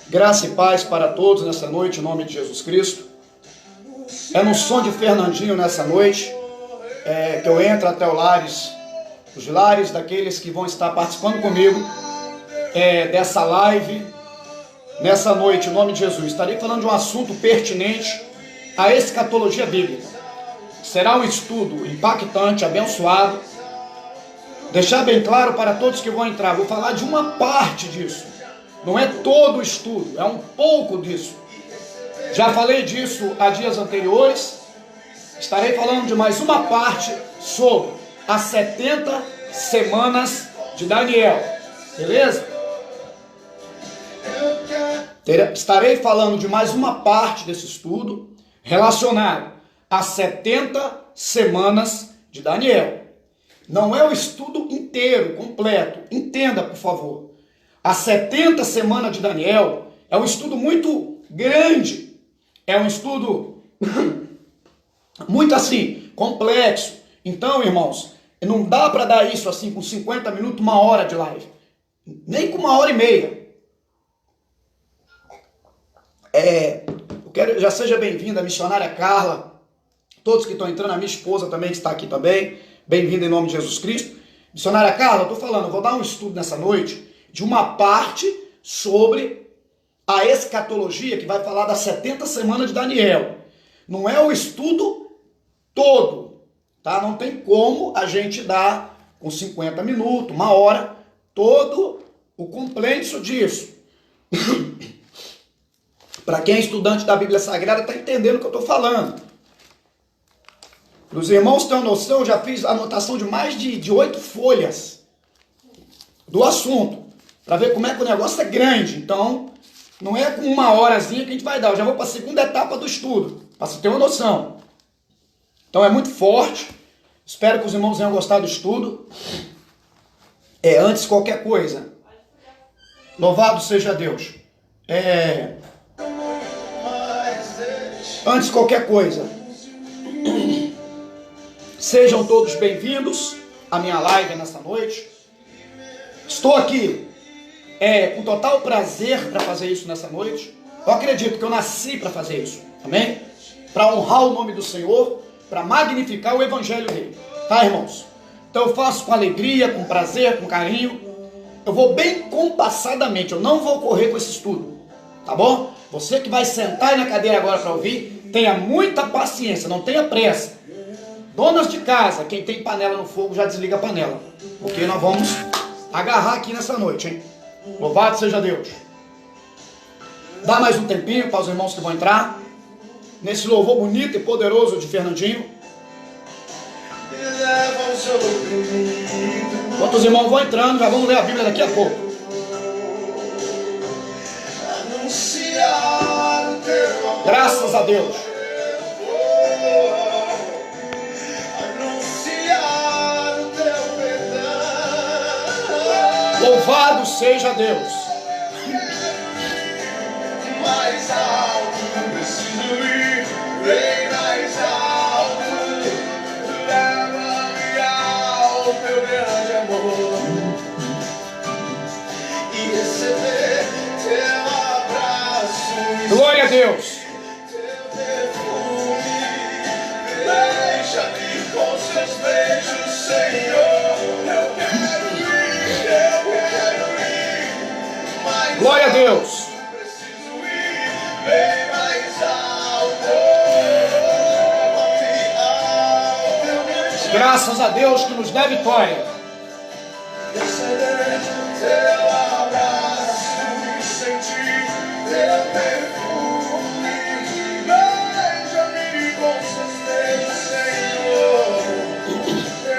Graça e paz para todos nessa noite, em nome de Jesus Cristo. É no som de Fernandinho nessa noite que eu entro até os lares daqueles que vão estar participando comigo dessa live. Nessa noite, em nome de Jesus, estarei falando de um assunto pertinente à escatologia bíblica. Será um estudo impactante, abençoado. Deixar bem claro para todos que vão entrar, vou falar de uma parte disso. Não é todo o estudo, é um pouco disso. Já falei disso há dias anteriores. Estarei falando de mais uma parte sobre as 70 semanas de Daniel. Beleza? Estarei falando de mais uma parte desse estudo relacionado às 70 semanas de Daniel. Não é o estudo inteiro, completo. Entenda, por favor. As 70 semanas de Daniel é um estudo muito grande. É um estudo muito assim, complexo. Então, irmãos, não dá para dar isso assim com 50 minutos, uma hora de live. Nem com uma hora e meia. Já seja bem-vinda a missionária Carla. Todos que estão entrando, a minha esposa também que está aqui também. Bem-vinda em nome de Jesus Cristo. Missionária Carla, eu estou falando, eu vou dar um estudo nessa noite de uma parte sobre a escatologia, que vai falar das 70 semanas de Daniel. Não é o estudo todo, tá? Não tem como a gente dar com 50 minutos, uma hora, todo o complexo disso. Para quem é estudante da Bíblia Sagrada, está entendendo o que eu estou falando. Os irmãos têm noção, eu já fiz anotação de mais de 8 folhas do assunto, para ver como é que o negócio é grande. Então, não é com uma horazinha que a gente vai dar. Eu já vou para a segunda etapa do estudo, para você ter uma noção. Então, é muito forte. Espero que os irmãos tenham gostado do estudo. Antes de qualquer coisa, louvado seja Deus. Antes de qualquer coisa, sejam todos bem-vindos à minha live nessa noite. Estou aqui com total prazer para fazer isso nessa noite. Eu acredito que eu nasci para fazer isso, amém? Para honrar o nome do Senhor, para magnificar o evangelho dele, tá, irmãos? Então eu faço com alegria, com prazer, com carinho. Eu vou bem compassadamente, eu não vou correr com esse estudo, tá bom? Você que vai sentar aí na cadeira agora para ouvir, tenha muita paciência, não tenha pressa. Donas de casa, quem tem panela no fogo já desliga a panela, porque nós vamos agarrar aqui nessa noite, hein? Louvado seja Deus. Dá mais um tempinho para os irmãos que vão entrar nesse louvor bonito e poderoso de Fernandinho. Enquanto os irmãos vão entrando, já vamos ler a Bíblia daqui a pouco. Graças a Deus. Louvado seja Deus. Mais alto, preciso ir bem mais alto. Leva-me ao teu grande amor e receber teu abraço. Glória a Deus. Teu perfume, deixa-me com seus beijos, Senhor. Glória a Deus. Preciso ir bem mais alto. Graças a Deus que nos dá vitória. Receber teu abraço e sentir teu perfume. Beija-me com seus beijos, Senhor.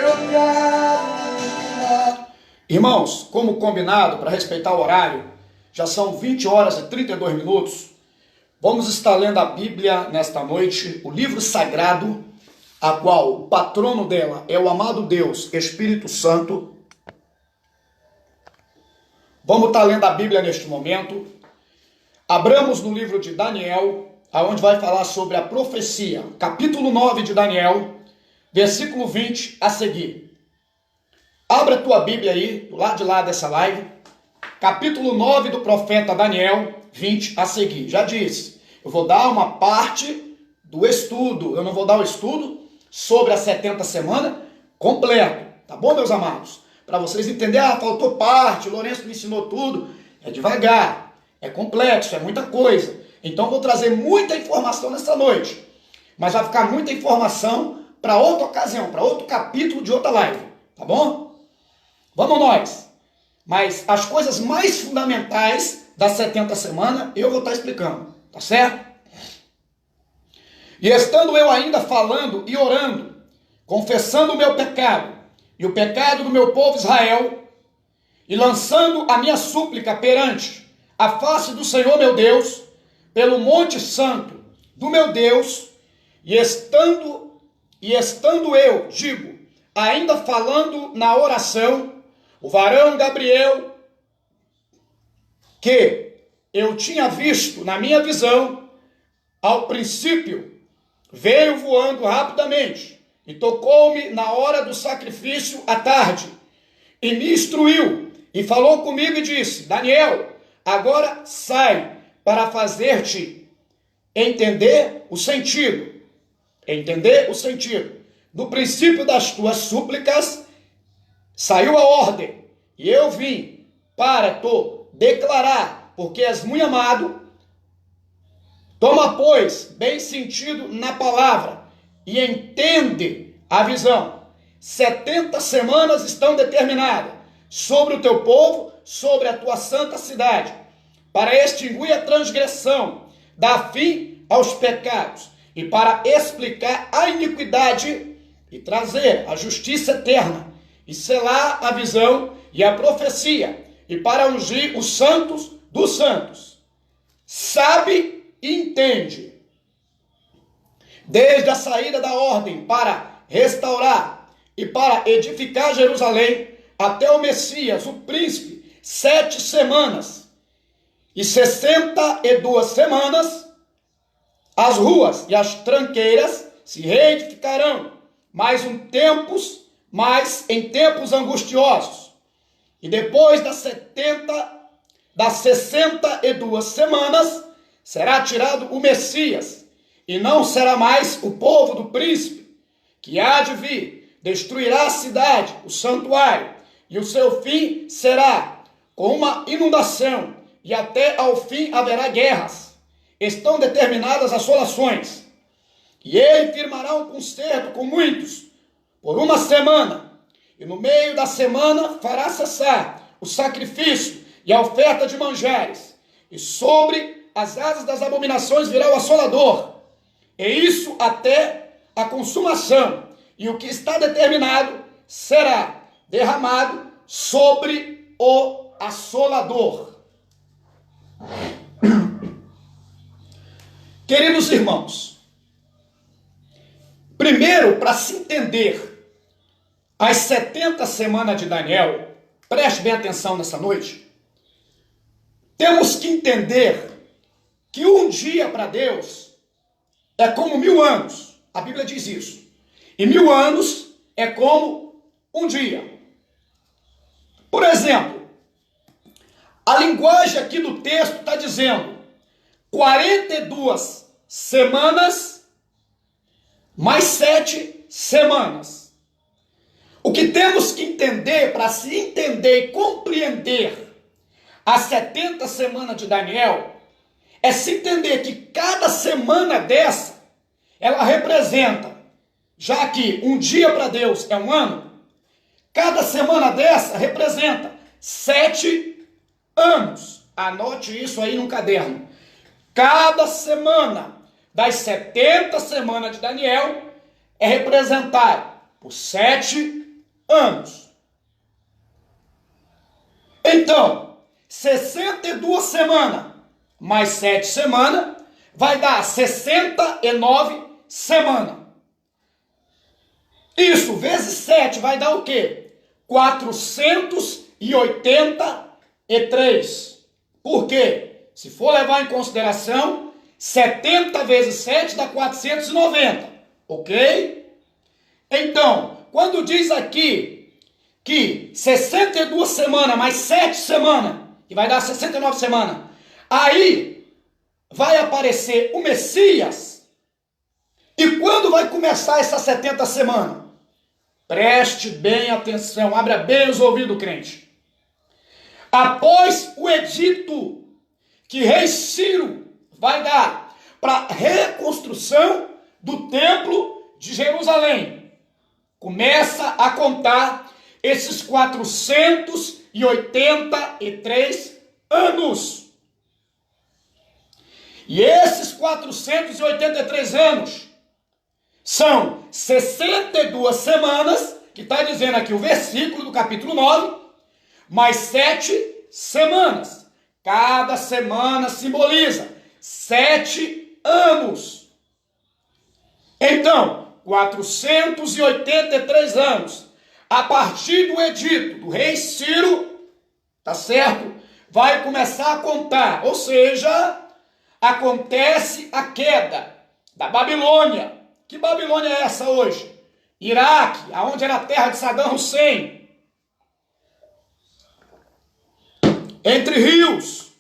Eu quero. Irmãos, como combinado, para respeitar o horário, já são 20 horas e 32 minutos. Vamos estar lendo a Bíblia nesta noite, o livro sagrado, a qual o patrono dela é o amado Deus, Espírito Santo. Vamos estar lendo a Bíblia neste momento. Abramos no livro de Daniel, aonde vai falar sobre a profecia, capítulo 9 de Daniel, versículo 20 a seguir. Abra a tua Bíblia aí, do lado de lá dessa live. Capítulo 9 do profeta Daniel, 20 a seguir. Já disse, eu vou dar uma parte do estudo, eu não vou dar o estudo sobre as 70 semanas completo, tá bom, meus amados? Para vocês entenderem, faltou parte, o Lourenço me ensinou tudo, é devagar, é complexo, é muita coisa. Então vou trazer muita informação nessa noite, mas vai ficar muita informação para outra ocasião, para outro capítulo de outra live, tá bom? Vamos nós! Mas as coisas mais fundamentais das 70 semanas eu vou estar explicando, tá certo? E estando eu ainda falando e orando, confessando o meu pecado e o pecado do meu povo Israel, e lançando a minha súplica perante a face do Senhor meu Deus, pelo monte santo do meu Deus, e estando eu, digo, ainda falando na oração, o varão Gabriel, que eu tinha visto na minha visão, ao princípio, veio voando rapidamente e tocou-me na hora do sacrifício à tarde e me instruiu e falou comigo e disse: Daniel, agora sai para fazer-te entender o sentido. Entender o sentido. Do princípio das tuas súplicas saiu a ordem e eu vim para te declarar, porque és muito amado. Toma, pois, bem sentido na palavra e entende a visão. 70 semanas estão determinadas sobre o teu povo, sobre a tua santa cidade, para extinguir a transgressão, dar fim aos pecados e para explicar a iniquidade e trazer a justiça eterna e selar a visão e a profecia e para ungir os santos dos santos. Sabe e entende, desde a saída da ordem para restaurar e para edificar Jerusalém, até o Messias, o príncipe, 7 semanas e 62 semanas, as ruas e as tranqueiras se reedificarão, mais em tempos angustiosos. E depois das 62 semanas, será tirado o Messias, e não será mais o povo do príncipe, que há de vir, destruirá a cidade, o santuário, e o seu fim será com uma inundação, e até ao fim haverá guerras. Estão determinadas assolações, e ele firmará um concerto com muitos, por uma semana, e no meio da semana fará cessar o sacrifício e a oferta de manjares, e sobre as asas das abominações virá o assolador, e isso até a consumação, e o que está determinado será derramado sobre o assolador. Queridos irmãos, primeiro, para se entender as 70 semanas de Daniel, preste bem atenção nessa noite, temos que entender que um dia para Deus é como 1000 anos. A Bíblia diz isso. E 1000 anos é como um dia. Por exemplo, a linguagem aqui do texto está dizendo 42 semanas mais 7 semanas. O que temos que entender, para se entender e compreender as 70 semanas de Daniel, é se entender que cada semana dessa, ela representa, já que um dia para Deus é um ano, cada semana dessa representa 7 anos. Anote isso aí no caderno. Cada semana das 70 semanas de Daniel é representada por 7 anos. Então, 62 semanas mais 7 semanas vai dar 69 semanas. Isso vezes 7 vai dar o quê? 483. Por quê? Se for levar em consideração, 70 vezes 7 dá 490. Ok? Então, quando diz aqui que 62 semanas mais 7 semanas, que vai dar 69 semanas, Aí vai aparecer o Messias. E quando vai começar essas 70 semanas? Preste bem atenção, abra bem os ouvidos, crente. Após o edito que rei Ciro vai dar para reconstrução do templo de Jerusalém, começa a contar esses 483 anos. E esses 483 anos são 62 semanas, que está dizendo aqui o versículo do capítulo 9, mais 7 semanas. Cada semana simboliza 7 anos. Então, 483 anos, a partir do edito do rei Ciro, tá certo? Vai começar a contar, ou seja, acontece a queda da Babilônia. Que Babilônia é essa hoje? Iraque, aonde era a terra de Saddam Hussein. Entre rios,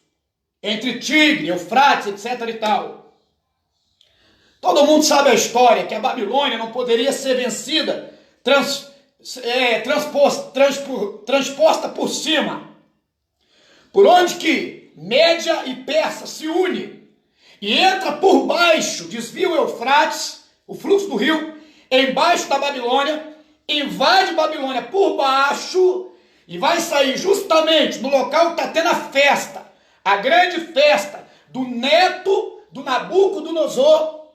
entre Tigre, Eufrates, etc. e tal. Todo mundo sabe a história, que a Babilônia não poderia ser vencida, transposta por cima. Por onde que Média e Persa se unem e entra por baixo, desvia o Eufrates, o fluxo do rio, embaixo da Babilônia, invade Babilônia por baixo e vai sair justamente no local que está tendo a festa, a grande festa do neto do Nabucodonosor,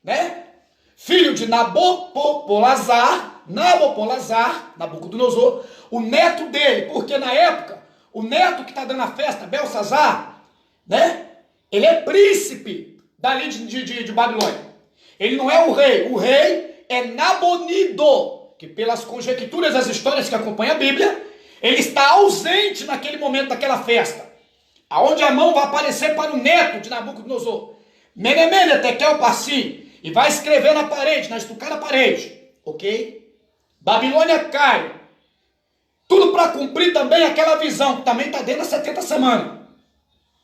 né? Filho de Nabopolassar, Nabucodonosor, o neto dele, porque na época, o neto que está dando a festa, Belsazar, né? Ele é príncipe dali de Babilônia. Ele não é o rei é Nabonido, que pelas conjecturas das histórias que acompanham a Bíblia, ele está ausente naquele momento daquela festa, aonde a mão vai aparecer para o neto de Nabucodonosor, Menemene Tekel Parsi, e vai escrever na parede, na estucada parede, ok? Babilônia cai, tudo para cumprir também aquela visão, que também está dentro das 70 semanas.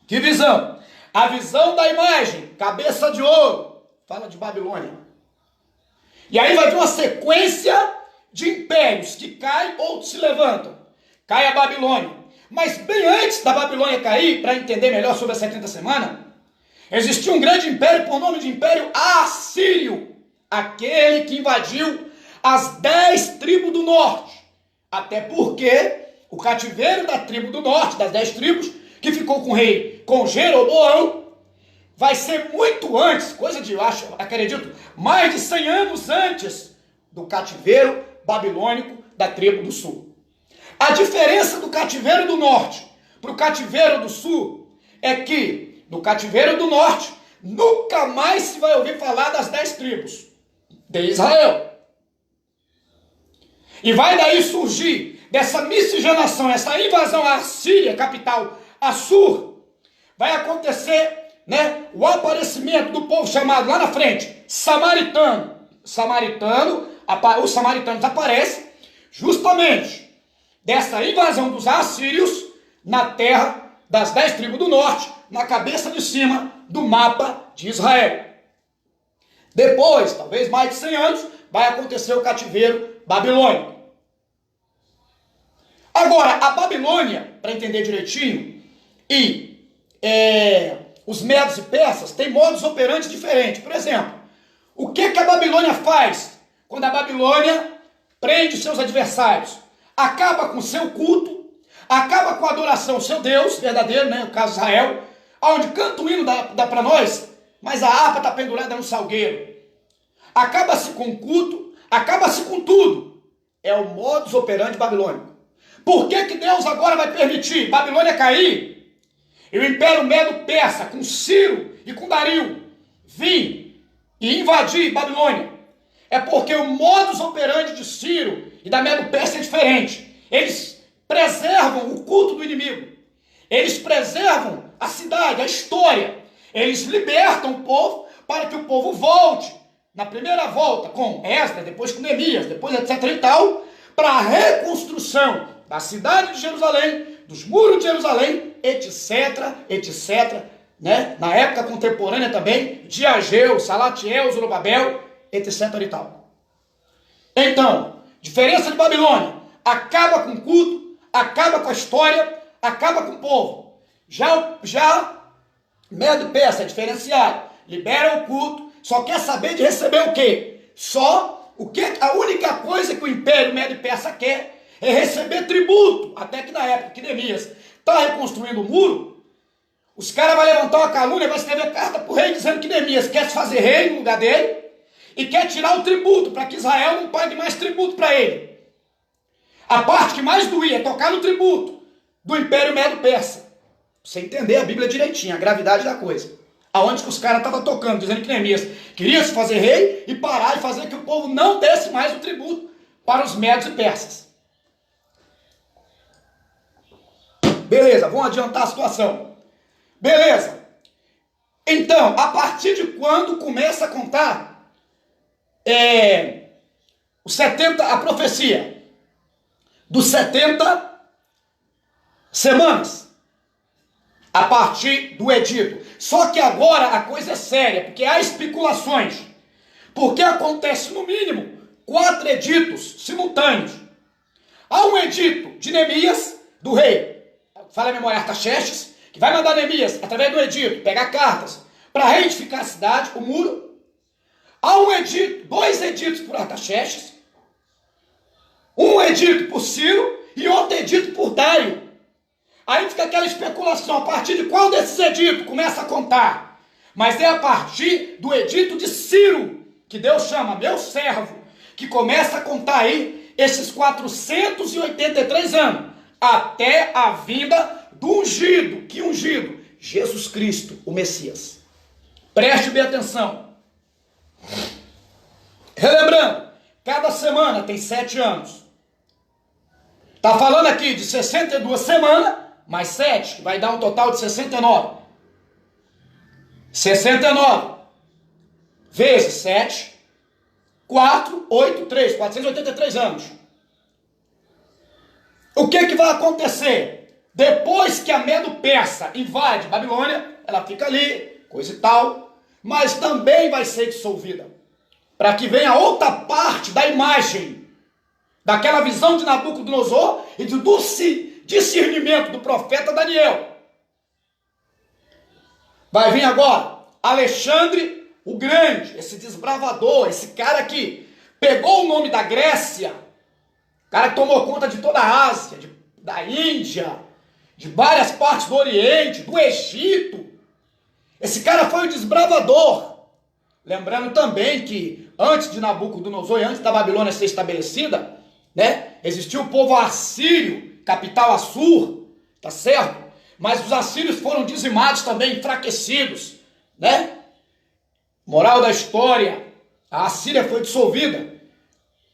Que visão? A visão da imagem, cabeça de ouro, fala de Babilônia. E aí vai ter uma sequência de impérios que caem ou se levantam. Cai a Babilônia. Mas bem antes da Babilônia cair, para entender melhor sobre as 70 semanas, existia um grande império por nome de Império Assírio, aquele que invadiu as 10 tribos do norte. Até porque o cativeiro da tribo do norte, das 10 tribos, que ficou com Jeroboão, vai ser muito antes, coisa de, eu acho, acredito, mais de 100 anos antes do cativeiro babilônico da tribo do sul. A diferença do cativeiro do norte para o cativeiro do sul é que no cativeiro do norte nunca mais se vai ouvir falar das 10 tribos de Israel. E vai daí surgir dessa miscigenação, essa invasão à Síria, capital Assur, vai acontecer, né, o aparecimento do povo chamado lá na frente samaritano. Os samaritanos aparecem justamente dessa invasão dos assírios na terra das 10 tribos do norte, na cabeça de cima do mapa de Israel. Depois, talvez mais de 100 anos, vai acontecer o cativeiro babilônico. Agora, a Babilônia, para entender direitinho, e os medos e persas têm modos operantes diferentes. Por exemplo, o que a Babilônia faz quando a Babilônia prende seus adversários? Acaba com seu culto, acaba com a adoração ao seu Deus verdadeiro, né, no caso Israel, onde canta o hino dá para nós, mas a harpa está pendurada no salgueiro. Acaba-se com o culto, acaba-se com tudo. É o modus operandi babilônico. Por que Deus agora vai permitir Babilônia cair e o Império Medo-Persa, com Ciro e com Dario, vir e invadir Babilônia? É porque o modus operandi de Ciro e da Medo-Persa é diferente. Eles preservam o culto do inimigo. Eles preservam a cidade, a história. Eles libertam o povo para que o povo volte. Na primeira volta com Esdras, depois com Neemias, depois etc e tal, para a reconstrução da cidade de Jerusalém dos muros de Jerusalém, etc, etc, né? Na época contemporânea também, de Ageu, Salatiel, Zorobabel, etc e tal. Então, diferença de Babilônia, acaba com o culto, acaba com a história, acaba com o povo. Já Medo-Persa é diferenciado, libera o culto, só quer saber de receber o quê? A única coisa que o Império Medo-Persa quer é receber tributo. Até que na época que Neemias está reconstruindo o muro, os caras vão levantar uma calúnia e vai escrever carta para o rei dizendo que Neemias quer se fazer rei no lugar dele e quer tirar o tributo para que Israel não pague mais tributo para ele. A parte que mais doía é tocar no tributo do Império Medo-Persa. Pra você entender a Bíblia direitinho, a gravidade da coisa. Aonde que os caras estavam tocando, dizendo que Neemias queria se fazer rei e parar e fazer que o povo não desse mais o tributo para os medos e persas. Beleza, vamos adiantar a situação. Beleza. Então, a partir de quando começa a contar os 70, a profecia dos 70 semanas, a partir do edito. Só que agora a coisa é séria, porque há especulações. Porque acontece no mínimo 4 editos simultâneos. Há um edito de Neemias, do rei, fala a memória, Artaxerxes, que vai mandar Neemias, através do edito, pegar cartas para reedificar a cidade, o muro. Há um edito, 2 editos por Artaxerxes, um edito por Ciro e outro edito por Dário. Aí fica aquela especulação, a partir de qual desses editos começa a contar? Mas é a partir do edito de Ciro, que Deus chama meu servo, que começa a contar aí esses 483 anos, até a vinda do ungido. Que ungido? Jesus Cristo, o Messias. Preste bem atenção. Relembrando, cada semana tem 7 anos. Está falando aqui de 62 semanas, mais 7, que vai dar um total de 69. 69 vezes 7, 4, 8, 3, 483 anos. O que vai acontecer? Depois que a Medo-Persa invade Babilônia, ela fica ali, coisa e tal, mas também vai ser dissolvida, para que venha outra parte da imagem, daquela visão de Nabucodonosor e do discernimento do profeta Daniel. Vai vir agora Alexandre o Grande, esse desbravador, esse cara que pegou o nome da Grécia, cara que tomou conta de toda a Ásia, da Índia, de várias partes do Oriente, do Egito. Esse cara foi o desbravador. Lembrando também que antes de Nabucodonosor e antes da Babilônia ser estabelecida, né, existiu o povo assírio, capital Assur, tá certo? Mas os assírios foram dizimados também, enfraquecidos, né? Moral da história, a Assíria foi dissolvida.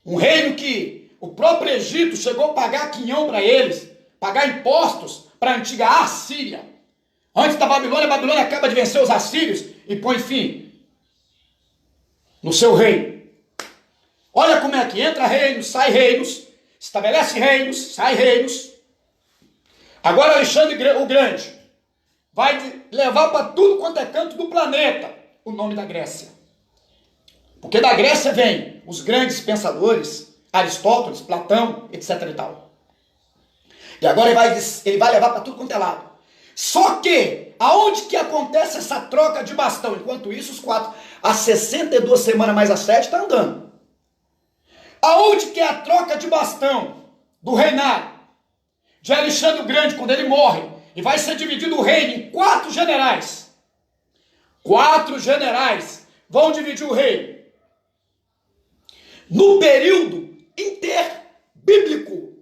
Um reino que o próprio Egito chegou a pagar quinhão para eles, pagar impostos para a antiga Assíria. Antes da Babilônia, a Babilônia acaba de vencer os assírios e põe fim no seu reino. Olha como é que entra reinos, sai reinos, estabelece reinos, sai reinos. Agora Alexandre o Grande vai levar para tudo quanto é canto do planeta o nome da Grécia. Porque da Grécia vem os grandes pensadores, Aristóteles, Platão, etc e tal. E agora ele vai levar para tudo quanto é lado. Só que, aonde que acontece essa troca de bastão? Enquanto isso, os 4, as 62 semanas mais as 7, está andando. Aonde que é a troca de bastão do reinado de Alexandre o Grande, quando ele morre, e vai ser dividido o reino em 4 generais. 4 generais vão dividir o reino. No período interbíblico,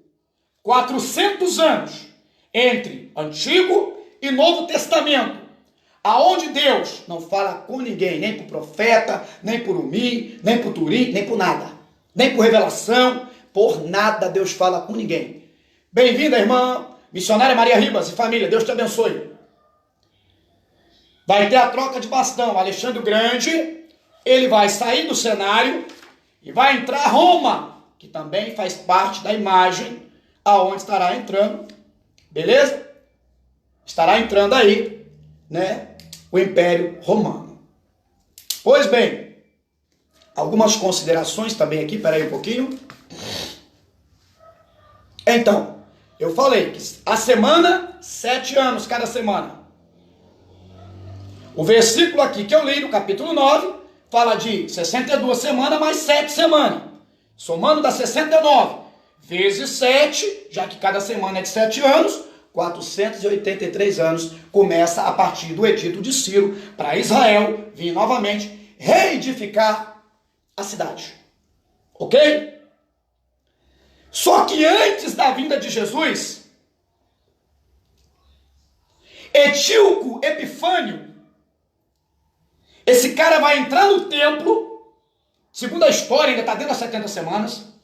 400 anos, entre Antigo e Novo Testamento, aonde Deus não fala com ninguém, nem por profeta, nem por Umim, nem por Turim, nem por nada, nem por revelação, por nada Deus fala com ninguém. Bem-vinda, irmã missionária Maria Ribas e família, Deus te abençoe. Vai ter a troca de bastão. Alexandre o Grande, ele vai sair do cenário e vai entrar Roma, que também faz parte da imagem aonde estará entrando Beleza? Estará entrando aí, né, o Império Romano. Pois bem, algumas considerações também aqui, peraí um pouquinho. Então, eu falei que a semana, 7 anos cada semana. O versículo aqui que eu li no capítulo 9, fala de 62 semanas mais 7 semanas. Somando dá 69. Vezes 7, já que cada semana é de 7 anos, 483 anos, começa a partir do edito de Ciro para Israel vir novamente reedificar a cidade. Ok? Só que antes da vinda de Jesus, Etíoco Epifânio, esse cara vai entrar no templo, segundo a história, ainda está dentro das 70 semanas,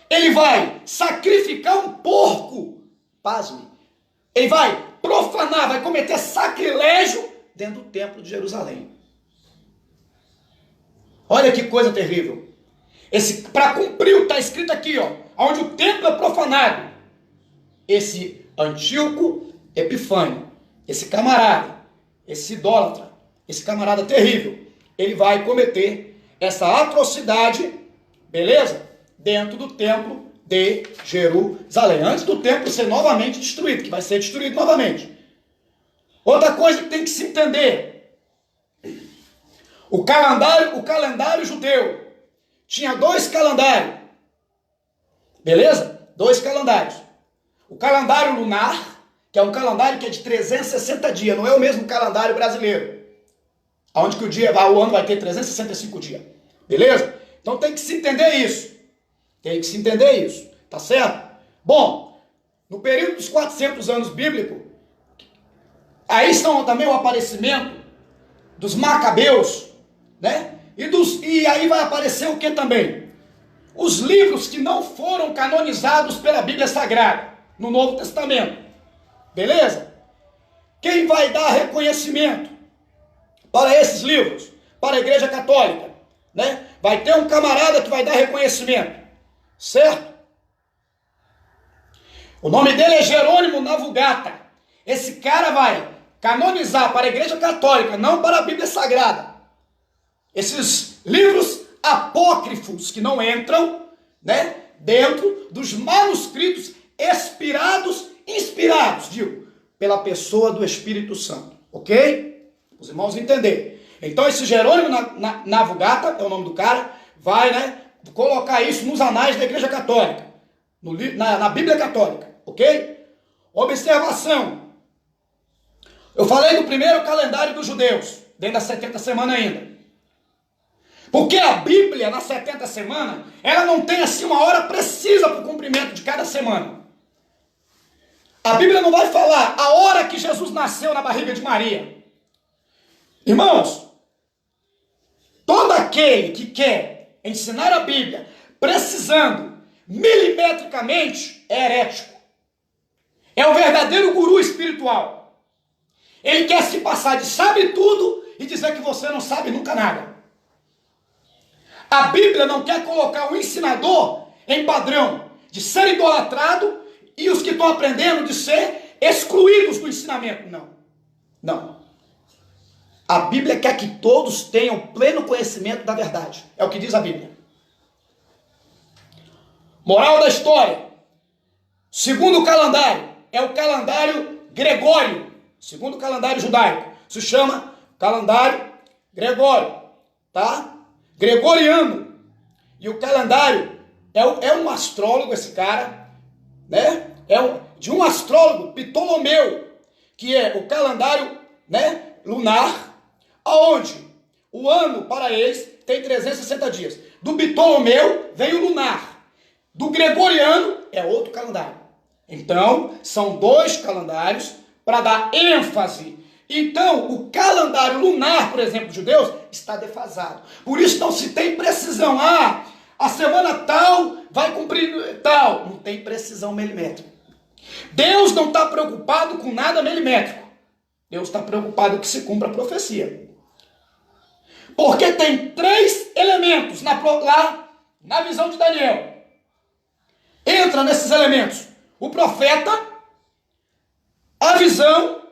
ele vai sacrificar um porco, pasme, ele vai profanar, vai cometer sacrilégio dentro do templo de Jerusalém. Olha que coisa terrível. Para cumprir o que está escrito aqui, ó, onde o templo é profanado, esse Antíoco Epifânio, esse camarada, esse idólatra, esse camarada terrível, ele vai cometer essa atrocidade, beleza? Dentro do templo de Jerusalém, antes do templo ser novamente destruído, que vai ser destruído novamente. Outra coisa que tem que se entender, o calendário judeu tinha 2 calendários, beleza? 2 calendários. O calendário lunar, que é um calendário que é de 360 dias, não é o mesmo calendário brasileiro, onde que o ano vai ter 365 dias, beleza? Então tem que se entender isso. Tem que se entender isso, tá certo? Bom, no período dos 400 anos bíblicos, aí estão também o aparecimento dos macabeus, né? E aí vai aparecer o que também? Os livros que não foram canonizados pela Bíblia Sagrada, no Novo Testamento, beleza? Quem vai dar reconhecimento para esses livros? Para a Igreja Católica, né? Vai ter um camarada que vai dar reconhecimento. Certo? O nome dele é Jerônimo Navugata. Esse cara vai canonizar para a Igreja Católica, não para a Bíblia Sagrada, esses livros apócrifos que não entram, né, dentro dos manuscritos inspirados, digo, pela pessoa do Espírito Santo. Ok? Os irmãos entenderem. Então esse Jerônimo Navugata, é o nome do cara, vai, né, colocar isso nos anais da Igreja Católica, na Bíblia Católica, ok? Observação. Eu falei do primeiro calendário dos judeus, dentro das 70 semanas ainda. Porque a Bíblia, nas 70 semanas, ela não tem assim uma hora precisa para o cumprimento de cada semana. A Bíblia não vai falar a hora que Jesus nasceu na barriga de Maria. Irmãos, todo aquele que quer ensinar a Bíblia precisando milimetricamente é herético. É o verdadeiro guru espiritual. Ele quer se passar de sabe tudo e dizer que você não sabe nunca nada. A Bíblia não quer colocar o ensinador em padrão de ser idolatrado e os que estão aprendendo de ser excluídos do ensinamento. Não. Não. A Bíblia quer que todos tenham pleno conhecimento da verdade. É o que diz a Bíblia. Moral da história. Segundo calendário, é o calendário Gregório. Segundo calendário judaico, se chama calendário Gregório. Tá? Gregoriano. E o calendário é um astrólogo, esse cara, né? De um astrólogo, Ptolomeu, que é o calendário, né, lunar, aonde o ano para eles tem 360 dias. Do Ptolomeu vem o lunar. Do gregoriano é outro calendário. Então, são 2 calendários para dar ênfase. Então, o calendário lunar, por exemplo, dos judeus, está defasado. Por isso não se tem precisão. A semana tal vai cumprir tal. Não tem precisão milimétrica. Deus não está preocupado com nada milimétrico. Deus está preocupado que se cumpra a profecia. Porque tem 3 elementos lá na visão de Daniel. Entra nesses elementos o profeta, a visão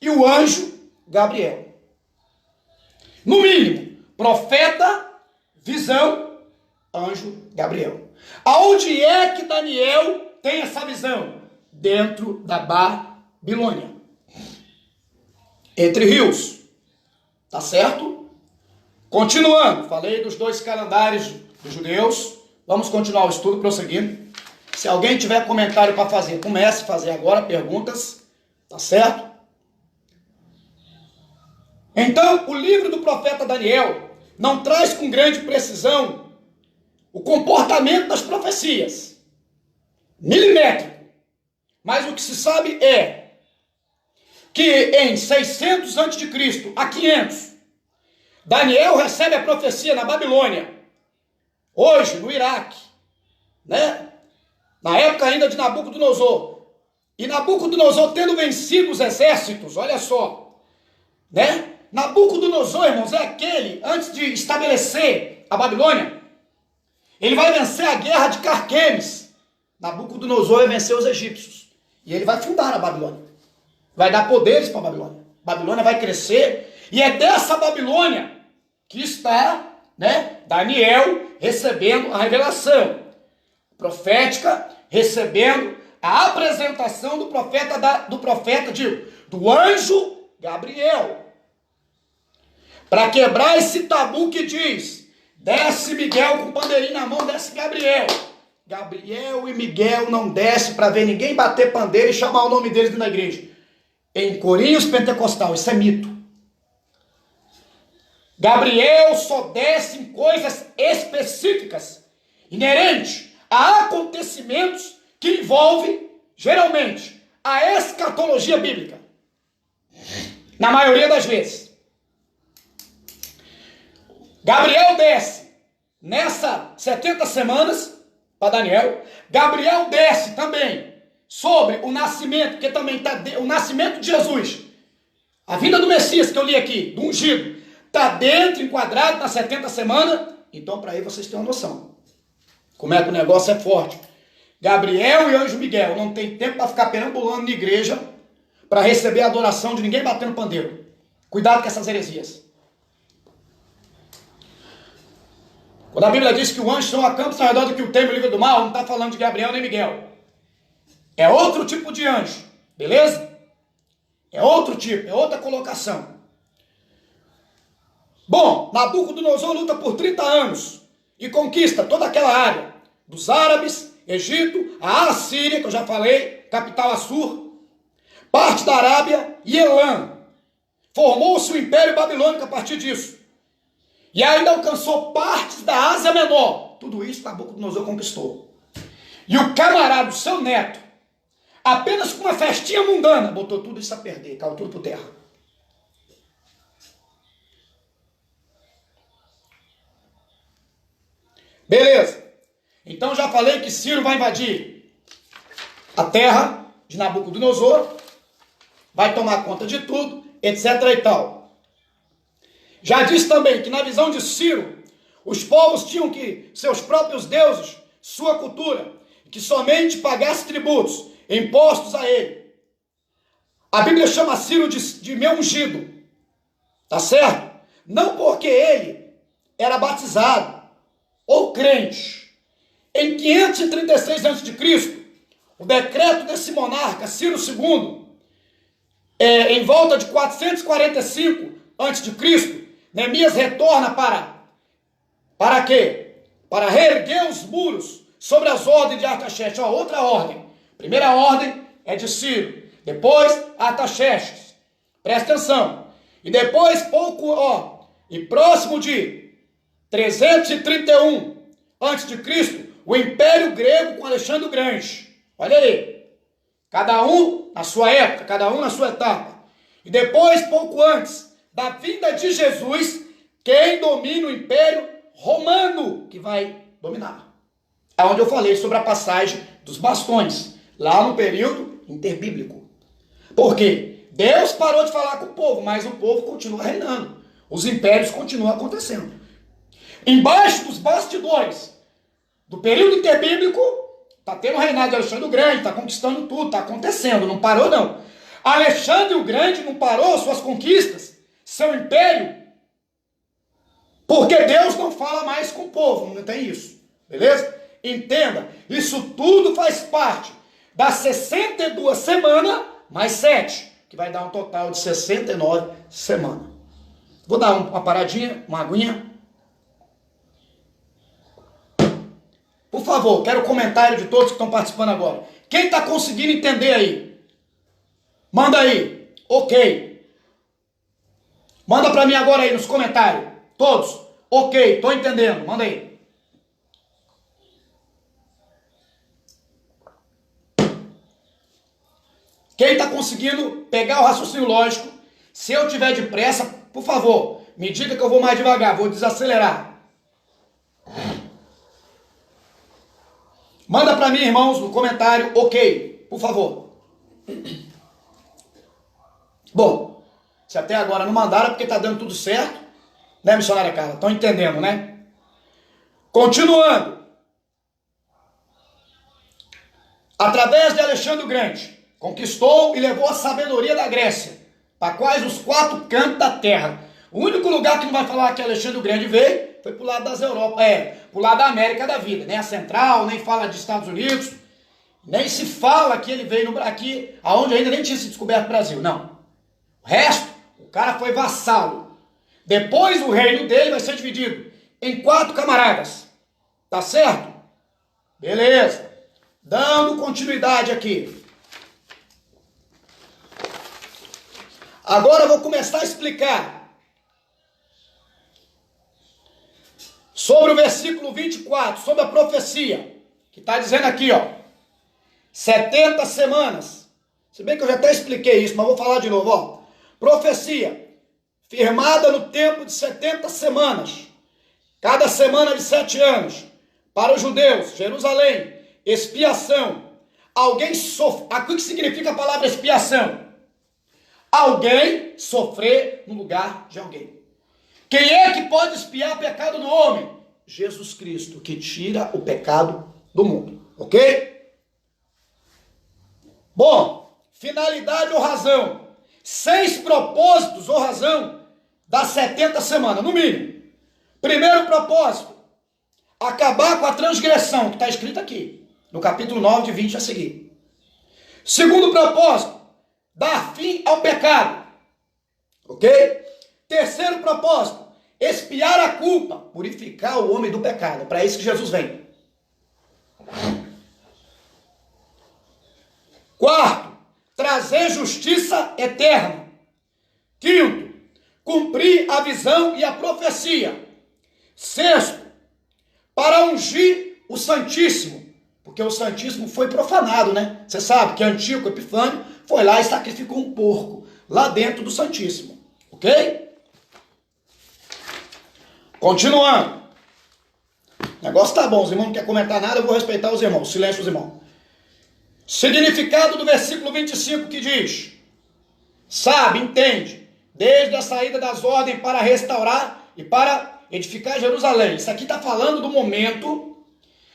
e o anjo Gabriel. No mínimo, profeta, visão, anjo Gabriel. Aonde é que Daniel tem essa visão? Dentro da Babilônia. Entre rios. Tá certo? Continuando, falei dos 2 calendários dos judeus. Vamos continuar o estudo, prosseguindo. Se alguém tiver comentário para fazer, comece a fazer agora perguntas. Tá certo? Então, o livro do profeta Daniel não traz com grande precisão o comportamento das profecias. Milimétrico. Mas o que se sabe é que em 600 a.C. a 500, Daniel recebe a profecia na Babilônia, hoje no Iraque, né? Na época ainda de Nabucodonosor. E Nabucodonosor tendo vencido os exércitos, olha só, né? Nabucodonosor, irmãos, é aquele, antes de estabelecer a Babilônia, ele vai vencer a guerra de Carquemes. Nabucodonosor vai vencer os egípcios. E ele vai fundar a Babilônia. Vai dar poderes para a Babilônia. Babilônia vai crescer. E é dessa Babilônia que está, né, Daniel recebendo a revelação profética, recebendo a apresentação do do anjo Gabriel. Para quebrar esse tabu que diz, desce Miguel com o pandeirinho na mão, desce Gabriel. Gabriel e Miguel não desce para ver ninguém bater pandeiro e chamar o nome deles dentro da igreja. Em Coríntios Pentecostal, isso é mito. Gabriel só desce em coisas específicas, inerentes a acontecimentos que envolvem, geralmente, a escatologia bíblica. Na maioria das vezes. Gabriel desce nessa 70 semanas para Daniel. Gabriel desce também sobre o nascimento, porque também está o nascimento de Jesus. A vinda do Messias que eu li aqui, do ungido, está dentro, enquadrado nas 70 semanas. Então, para aí vocês têm uma noção. Como é que o negócio é forte. Gabriel e anjo Miguel não tem tempo para ficar perambulando na igreja para receber a adoração de ninguém batendo pandeiro. Cuidado com essas heresias. Quando a Bíblia diz que o anjo não acampa ao redor do que o teme o livro do mal, não está falando de Gabriel nem Miguel. É outro tipo de anjo, beleza? É outro tipo, é outra colocação. Bom, Nabucodonosor luta por 30 anos e conquista toda aquela área dos árabes, Egito, a Assíria, que eu já falei, capital Assur, parte da Arábia e Elã. Formou-se o Império Babilônico a partir disso. E ainda alcançou partes da Ásia Menor. Tudo isso Nabucodonosor conquistou. E o camarada, o seu neto, apenas com uma festinha mundana, botou tudo isso a perder, caiu tudo por terra. Beleza. Então já falei que Ciro vai invadir a terra de Nabucodonosor, vai tomar conta de tudo, etc. e tal. Já disse também que na visão de Ciro, os povos tinham que seus próprios deuses, sua cultura, que somente pagasse tributos, impostos a ele. A Bíblia chama Ciro de meu ungido, tá certo? Não porque ele era batizado ou crente. Em 536 a.C., o decreto desse monarca, Ciro II, em volta de 445 a.C., Neemias retorna para quê? Para reerguer os muros sobre as ordens de Artaxerxes. Ó, outra ordem. Primeira ordem é de Ciro. Depois, Artaxerxes. Presta atenção. E depois, e próximo de 331 a.C., o Império Grego com Alexandre o Grande. Olha aí. Cada um na sua época, cada um na sua etapa. E depois, pouco antes da vinda de Jesus, quem domina o Império Romano, que vai dominar. É onde eu falei sobre a passagem dos bastões, lá no período interbíblico. Por quê? Deus parou de falar com o povo, mas o povo continua reinando. Os impérios continuam acontecendo. Embaixo dos bastidores do período interbíblico, Está tendo o reinado de Alexandre o Grande, está conquistando tudo, está acontecendo, não parou não. Alexandre o Grande não parou suas conquistas, seu império, porque Deus não fala mais com o povo, não tem isso, beleza? Entenda, isso tudo faz parte das 62 semanas mais 7, que vai dar um total de 69 semanas. Vou dar uma paradinha, uma aguinha. Por favor, quero o comentário de todos que estão participando agora. Quem está conseguindo entender aí? Manda aí. Ok. Manda para mim agora aí nos comentários. Todos. Ok, estou entendendo. Manda aí. Quem está conseguindo pegar o raciocínio lógico, se eu tiver de pressa, por favor, me diga que eu vou mais devagar, vou desacelerar. Manda para mim, irmãos, no comentário, ok, por favor. Bom, se até agora não mandaram, é porque está dando tudo certo, né, missionária Carla? Estão entendendo, né? Continuando. Através de Alexandre o Grande, conquistou e levou a sabedoria da Grécia, para quais os 4 cantos da terra. O único lugar que não vai falar que Alexandre o Grande veio foi pro lado das Europa, pro lado da América da vida, nem a Central, nem fala de Estados Unidos, nem se fala que ele veio aqui, aonde ainda nem tinha se descoberto o Brasil, não. O resto, o cara foi vassalo. Depois o reino dele vai ser dividido em 4 camaradas, tá certo? Beleza. Dando continuidade aqui. Agora eu vou começar a explicar sobre o versículo 24, sobre a profecia, que está dizendo aqui, ó, 70 semanas. Se bem que eu já até expliquei isso, mas vou falar de novo, ó. Profecia, firmada no tempo de 70 semanas, cada semana de 7 anos, para os judeus, Jerusalém, expiação. Alguém sofre. O que significa a palavra expiação? Alguém sofrer no lugar de alguém. Quem é que pode expiar o pecado do homem? Jesus Cristo, que tira o pecado do mundo. Ok? Bom, finalidade ou razão. 6 propósitos ou razão das 70 semanas, no mínimo. Primeiro propósito, acabar com a transgressão, que está escrito aqui, no capítulo 9, de 20 a seguir. Segundo propósito, dar fim ao pecado. Ok? Terceiro propósito, expiar a culpa, purificar o homem do pecado. É para isso que Jesus vem. Quarto, trazer justiça eterna. Quinto, cumprir a visão e a profecia. Sexto, para ungir o Santíssimo, porque o Santíssimo foi profanado, né? Você sabe que Antíoco Epifânio foi lá e sacrificou um porco lá dentro do Santíssimo, ok? Continuando. O negócio tá bom, os irmãos não querem comentar nada, eu vou respeitar os irmãos. Silêncio, os irmãos. Significado do versículo 25 que diz: sabe, entende, desde a saída das ordens para restaurar e para edificar Jerusalém. Isso aqui está falando do momento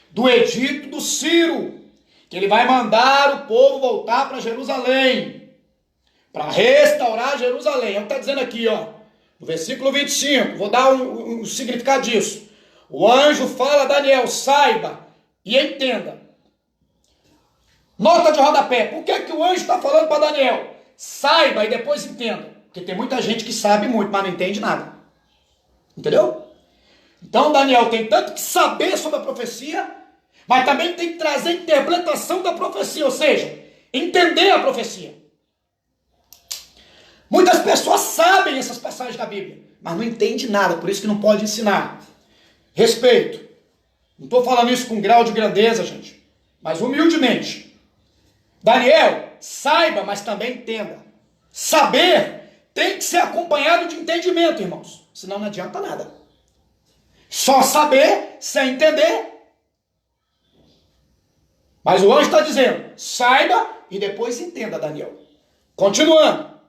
do edito do Ciro, que ele vai mandar o povo voltar para Jerusalém, para restaurar Jerusalém. É o que está dizendo aqui, ó, no versículo 25, vou dar um significado disso. O anjo fala a Daniel, saiba e entenda. Nota de rodapé, por que o anjo está falando para Daniel? Saiba e depois entenda. Porque tem muita gente que sabe muito, mas não entende nada. Entendeu? Então Daniel tem tanto que saber sobre a profecia, mas também tem que trazer a interpretação da profecia, ou seja, entender a profecia. Muitas pessoas sabem essas passagens da Bíblia, mas não entendem nada, por isso que não pode ensinar. Respeito. Não estou falando isso com grau de grandeza, gente, mas humildemente. Daniel, saiba, mas também entenda. Saber tem que ser acompanhado de entendimento, irmãos, senão não adianta nada. Só saber sem entender. Mas o anjo está dizendo, saiba e depois entenda, Daniel. Continuando.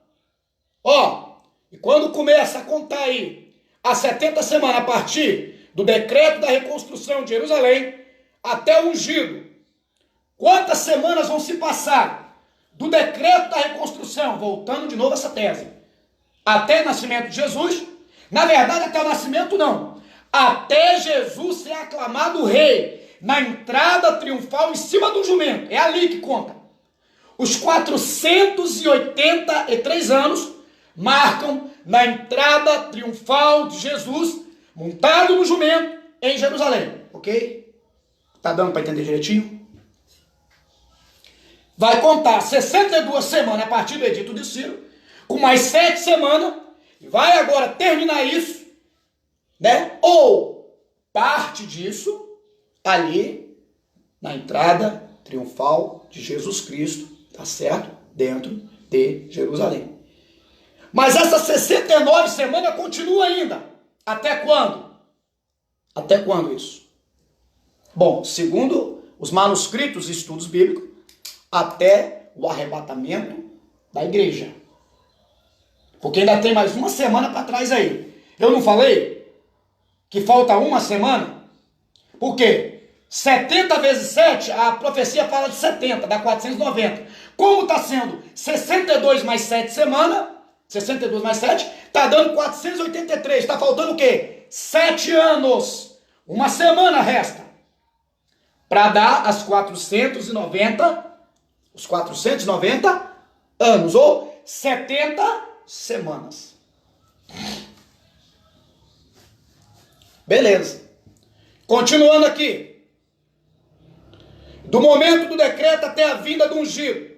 Ó, e quando começa a contar aí as 70 semanas a partir do decreto da reconstrução de Jerusalém até o ungido Quantas semanas vão se passar do decreto da reconstrução, voltando de novo a essa tese, até o nascimento de Jesus? Na verdade, até o nascimento não. Até Jesus ser aclamado rei, na entrada triunfal em cima do jumento. É ali que conta. Os 483 anos marcam na entrada triunfal de Jesus, montado no jumento, em Jerusalém. Ok? Tá dando para entender direitinho? Vai contar 62 semanas a partir do edito de Ciro, com mais 7 semanas, e vai agora terminar isso, né? Ou parte disso ali na entrada triunfal de Jesus Cristo, tá certo? Dentro de Jerusalém. Mas essas 69 semanas continua ainda. Até quando? Até quando isso? Bom, segundo os manuscritos e estudos bíblicos, até o arrebatamento da igreja. Porque ainda tem mais uma semana para trás aí. Eu não falei que falta uma semana? Por quê? 70 vezes 7, a profecia fala de 70, dá 490. Como está sendo 62 mais 7 semanas, 62 mais 7, está dando 483. Está faltando o quê? 7 anos. Uma semana resta para dar as 490, os 490 anos, ou 70 semanas. Beleza. Continuando aqui. Do momento do decreto até a vinda do ungido,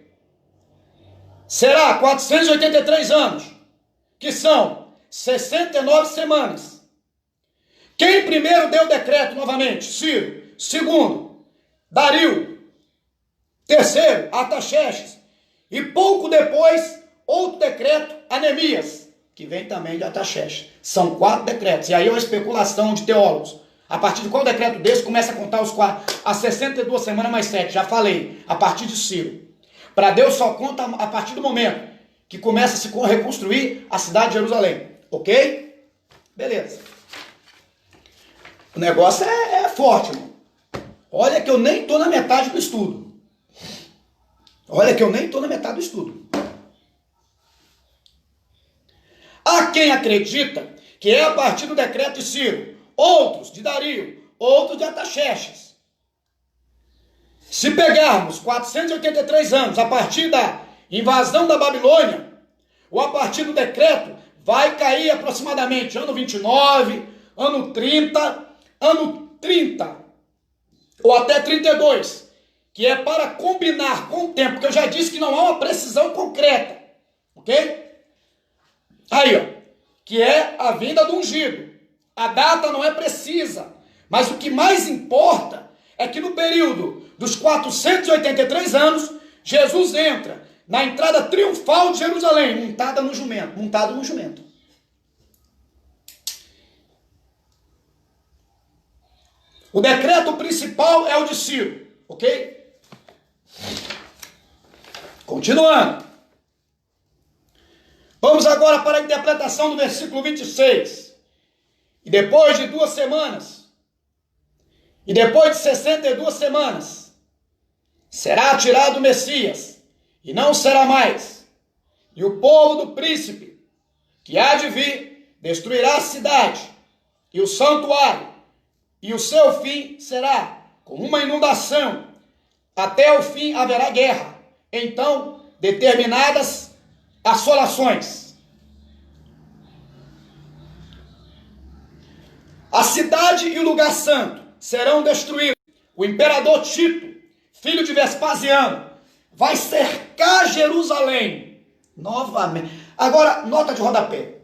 será 483 anos, que são 69 semanas. Quem primeiro deu o decreto novamente? Ciro. Segundo, Dario. Terceiro, Artaxerxes. E pouco depois, outro decreto, Anemias, que vem também de Artaxerxes. São 4 decretos. E aí é uma especulação de teólogos. A partir de qual decreto desse começa a contar as 62 semanas mais 7? Já falei, a partir de Ciro. Para Deus só conta a partir do momento que começa a se reconstruir a cidade de Jerusalém. Ok? Beleza. O negócio é forte, irmão. Olha que eu nem estou na metade do estudo. Olha que eu nem estou na metade do estudo. Há quem acredita que é a partir do decreto de Ciro, outros de Dario, outros de Artaxerxes. Se pegarmos 483 anos a partir da invasão da Babilônia, ou a partir do decreto, vai cair aproximadamente ano 29, ano 30, ou até 32, que é para combinar com o tempo, que eu já disse que não há uma precisão concreta, ok? Aí, ó, que é a vinda do ungido. A data não é precisa, mas o que mais importa é que no período dos 483 anos, Jesus entra na entrada triunfal de Jerusalém, montado no jumento. O decreto principal é o de Ciro, ok? Continuando. Vamos agora para a interpretação do versículo 26. E depois de 2 semanas, e depois de 62 semanas, será tirado o Messias, e não será mais. E o povo do príncipe, que há de vir, destruirá a cidade, e o santuário, e o seu fim será como uma inundação. Até o fim haverá guerra. Então, determinadas assolações. A cidade e o lugar santo serão destruídos. O imperador Tito, filho de Vespasiano, vai cercar Jerusalém novamente. Agora, nota de rodapé.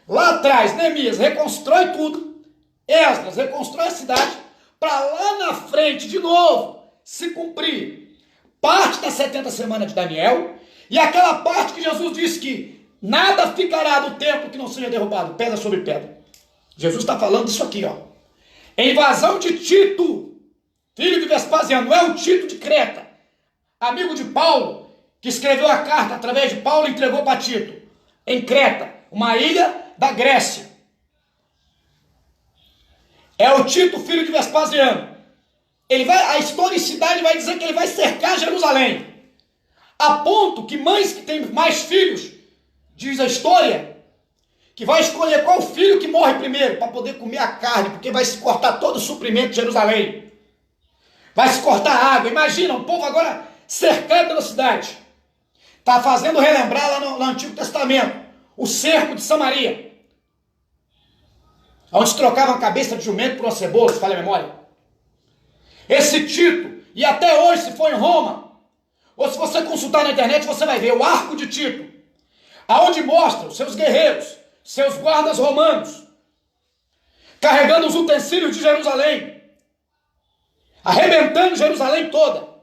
Lá atrás, Neemias reconstrói tudo. Esdras reconstrói a cidade, para lá na frente, de novo, se cumprir parte das 70 semanas de Daniel, e aquela parte que Jesus disse que nada ficará do templo que não seja derrubado, pedra sobre pedra. Jesus está falando disso aqui, ó. A invasão de Tito, filho de Vespasiano, não é o Tito de Creta, amigo de Paulo, que escreveu a carta através de Paulo e entregou para Tito, em Creta, uma ilha da Grécia. É o Tito, filho de Vespasiano. A historicidade vai dizer que ele vai cercar Jerusalém. A ponto que mães que têm mais filhos, diz a história, que vai escolher qual filho que morre primeiro para poder comer a carne, porque vai se cortar todo o suprimento de Jerusalém. Vai se cortar a água. Imagina, o povo agora cercado pela cidade. Está fazendo relembrar lá no Antigo Testamento o cerco de Samaria, onde trocavam a cabeça de jumento por uma cebola, se falha a memória. Esse Tito, e até hoje, se for em Roma, ou se você consultar na internet, você vai ver o arco de Tito, aonde mostra os seus guerreiros, seus guardas romanos, carregando os utensílios de Jerusalém, arrebentando Jerusalém toda.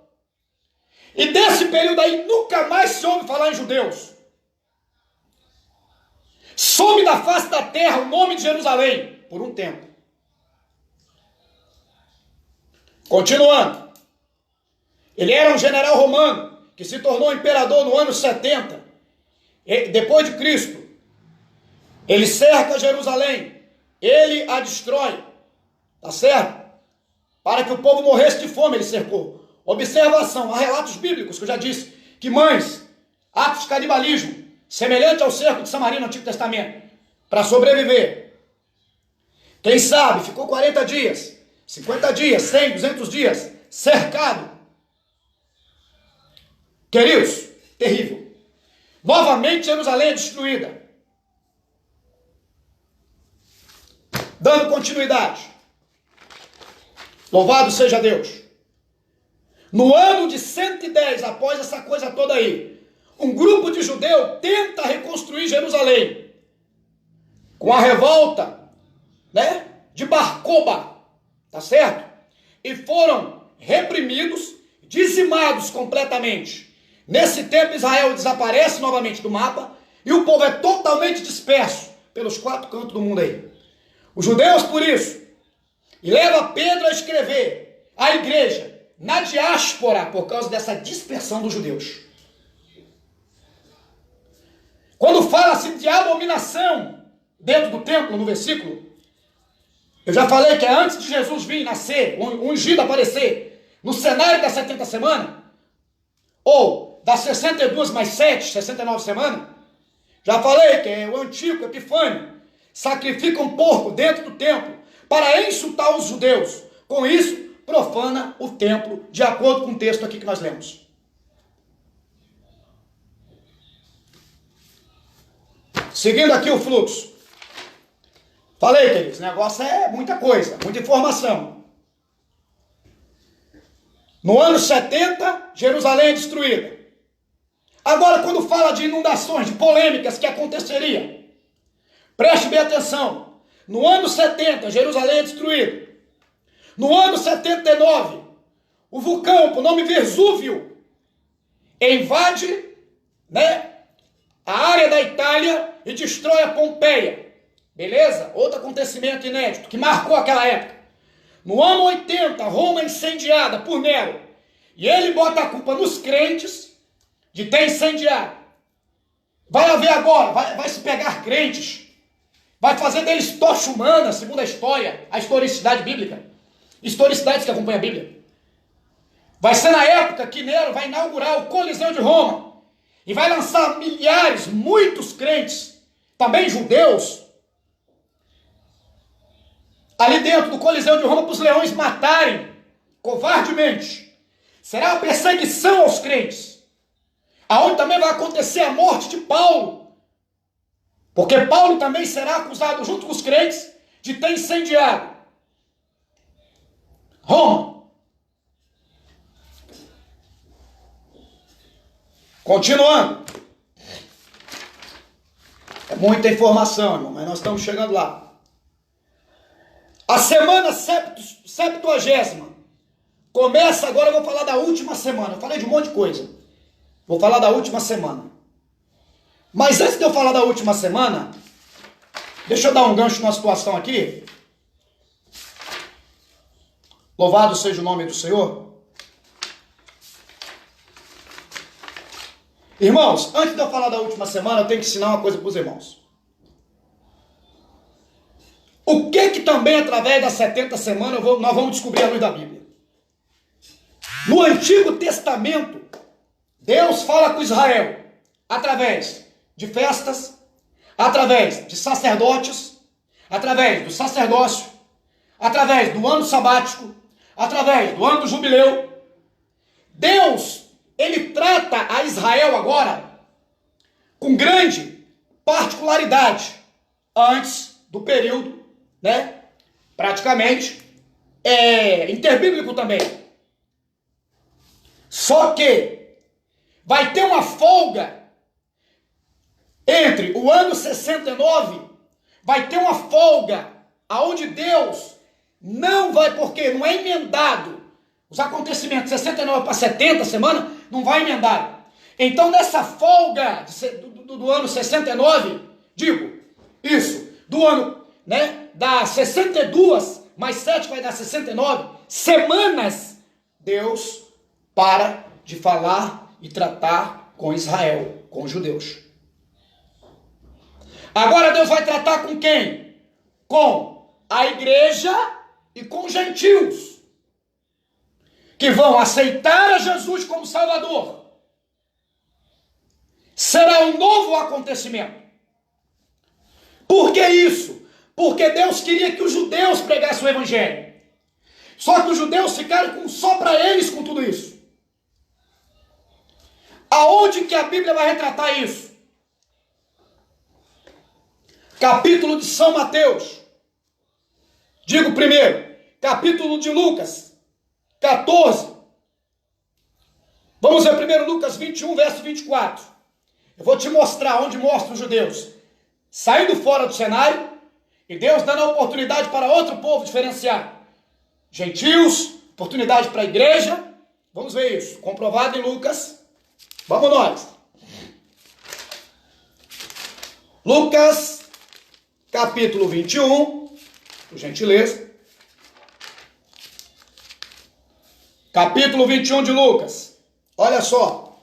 E desse período aí nunca mais se ouve falar em judeus. Some da face da terra o nome de Jerusalém por um tempo. Continuando. Ele era um general romano que se tornou imperador no ano 70 depois de Cristo. Ele cerca Jerusalém, ele a destrói, tá certo? Para que o povo morresse de fome, ele cercou. Observação, há relatos bíblicos que eu já disse, que mães, atos de canibalismo, semelhante ao cerco de Samaria no Antigo Testamento, para sobreviver. Quem sabe, ficou 40 dias, 50 dias, 100, 200 dias, cercado. Queridos, terrível. Novamente Jerusalém é destruída. Dando continuidade. Louvado seja Deus. No ano de 110, após essa coisa toda aí, um grupo de judeus tenta reconstruir Jerusalém. Com a revolta, de Bar Coba, tá certo? E foram reprimidos, dizimados completamente. Nesse tempo Israel desaparece novamente do mapa e o povo é totalmente disperso pelos 4 cantos do mundo aí. Os judeus, por isso, e leva Pedro a escrever a igreja na diáspora por causa dessa dispersão dos judeus. Quando fala assim de abominação dentro do templo, no versículo, eu já falei que é antes de Jesus vir nascer, o ungido aparecer no cenário das 70 semanas, ou das 62 mais 7, 69 semanas, já falei que é o Antigo Epifânio, sacrifica um porco dentro do templo para insultar os judeus. Com isso, profana o templo, de acordo com o texto aqui que nós lemos. Seguindo aqui o fluxo. Falei, queridos, o negócio é muita coisa, muita informação. No ano 70, Jerusalém é destruída. Agora, quando fala de inundações, de polêmicas que aconteceria, preste bem atenção. No ano 70, Jerusalém é destruída. No ano 79, o vulcão, por nome Vesúvio, invade, a área da Itália e destrói a Pompeia. Beleza? Outro acontecimento inédito que marcou aquela época. No ano 80, Roma é incendiada por Nero. E ele bota a culpa nos crentes de ter incendiado. Vai haver agora, vai se pegar crentes, vai fazer deles tocha humana, segundo a história, a historicidade bíblica. Historicidades que acompanham a Bíblia. Vai ser na época que Nero vai inaugurar o Coliseu de Roma e vai lançar milhares, muitos crentes, também judeus, ali dentro do Coliseu de Roma para os leões matarem covardemente. Será a perseguição aos crentes, aonde também vai acontecer a morte de Paulo, porque Paulo também será acusado junto com os crentes de ter incendiado Roma. Continuando. É muita informação, irmão, mas nós estamos chegando lá. A semana 70ª começa agora, eu vou falar da última semana. Eu falei de um monte de coisa. Vou falar da última semana. Mas antes de eu falar da última semana, deixa eu dar um gancho numa situação aqui. Louvado seja o nome do Senhor. Irmãos, antes de eu falar da última semana, eu tenho que ensinar uma coisa para os irmãos. O que também, através das 70 semanas, nós vamos descobrir a luz da Bíblia? No Antigo Testamento, Deus fala com Israel através de festas, através de sacerdotes, através do sacerdócio, através do ano sabático, através do ano do jubileu. Deus, ele trata a Israel agora com grande particularidade antes do período, né, praticamente interbíblico também. Só que vai ter uma folga entre o ano 69, vai ter uma folga aonde Deus não vai, porque não é emendado os acontecimentos 69 para 70 semana, não vai emendar. Então nessa folga do ano 69, do ano, né, dá 62 mais 7 vai dar 69 semanas, Deus para de falar e tratar com Israel, com os judeus. Agora Deus vai tratar com quem? Com a igreja e com os gentios, que vão aceitar a Jesus como Salvador. Será um novo acontecimento. Por que isso? Porque Deus queria que os judeus pregassem o evangelho. Só que os judeus ficaram só para eles com tudo isso. Aonde que a Bíblia vai retratar isso? Capítulo de São Mateus. Digo primeiro, capítulo de Lucas 14. Vamos ver primeiro Lucas 21, verso 24. Eu vou te mostrar onde mostra os judeus saindo fora do cenário e Deus dando a oportunidade para outro povo diferenciar. Gentios, oportunidade para a igreja. Vamos ver isso, comprovado em Lucas. Vamos nós. Lucas, capítulo 21, por gentileza. Capítulo 21 de Lucas. Olha só.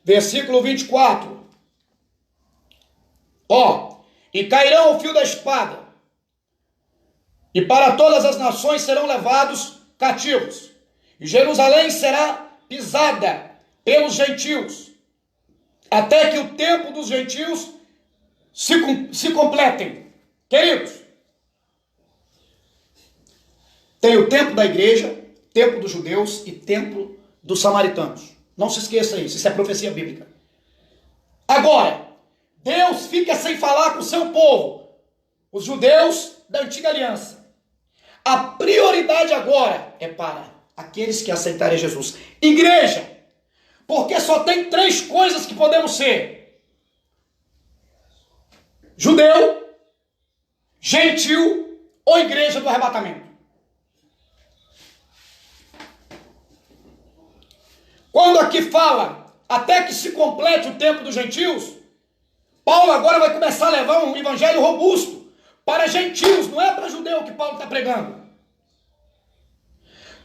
Versículo 24. E cairão ao fio da espada, e para todas as nações serão levados cativos, e Jerusalém será pisada pelos gentios, até que o tempo dos gentios se completem. Queridos, tem o tempo da igreja, tempo dos judeus e tempo dos samaritanos. Não se esqueça isso é profecia bíblica. Agora, Deus fica sem falar com o seu povo, os judeus da antiga aliança. A prioridade agora é para aqueles que aceitarem Jesus. Igreja, porque só tem 3 coisas que podemos ser: judeu, gentil ou igreja do arrebatamento. Quando aqui fala, até que se complete o tempo dos gentios, Paulo agora vai começar a levar um evangelho robusto para gentios, não é para judeu que Paulo está pregando.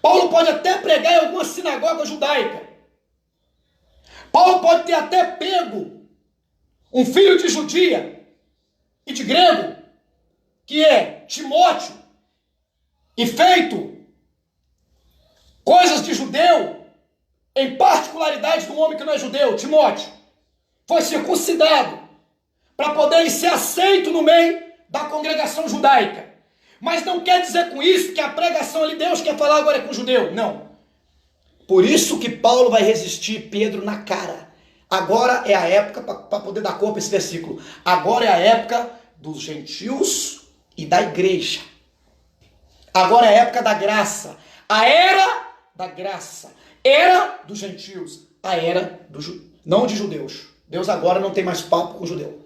Paulo pode até pregar em alguma sinagoga judaica. Paulo pode ter até pego um filho de judia e de grego, que é Timóteo, e feito coisas de judeu, em particularidade do homem que não é judeu, Timóteo, foi circuncidado, para poder ele ser aceito no meio da congregação judaica. Mas não quer dizer com isso que a pregação ali, Deus quer falar agora com o judeu. Não. Por isso que Paulo vai resistir Pedro na cara. Agora é a época, para poder dar corpo a esse versículo, agora é a época dos gentios e da igreja. Agora é a época da graça. A era da graça. Era dos gentios. A era não de judeus. Deus agora não tem mais papo com o judeu.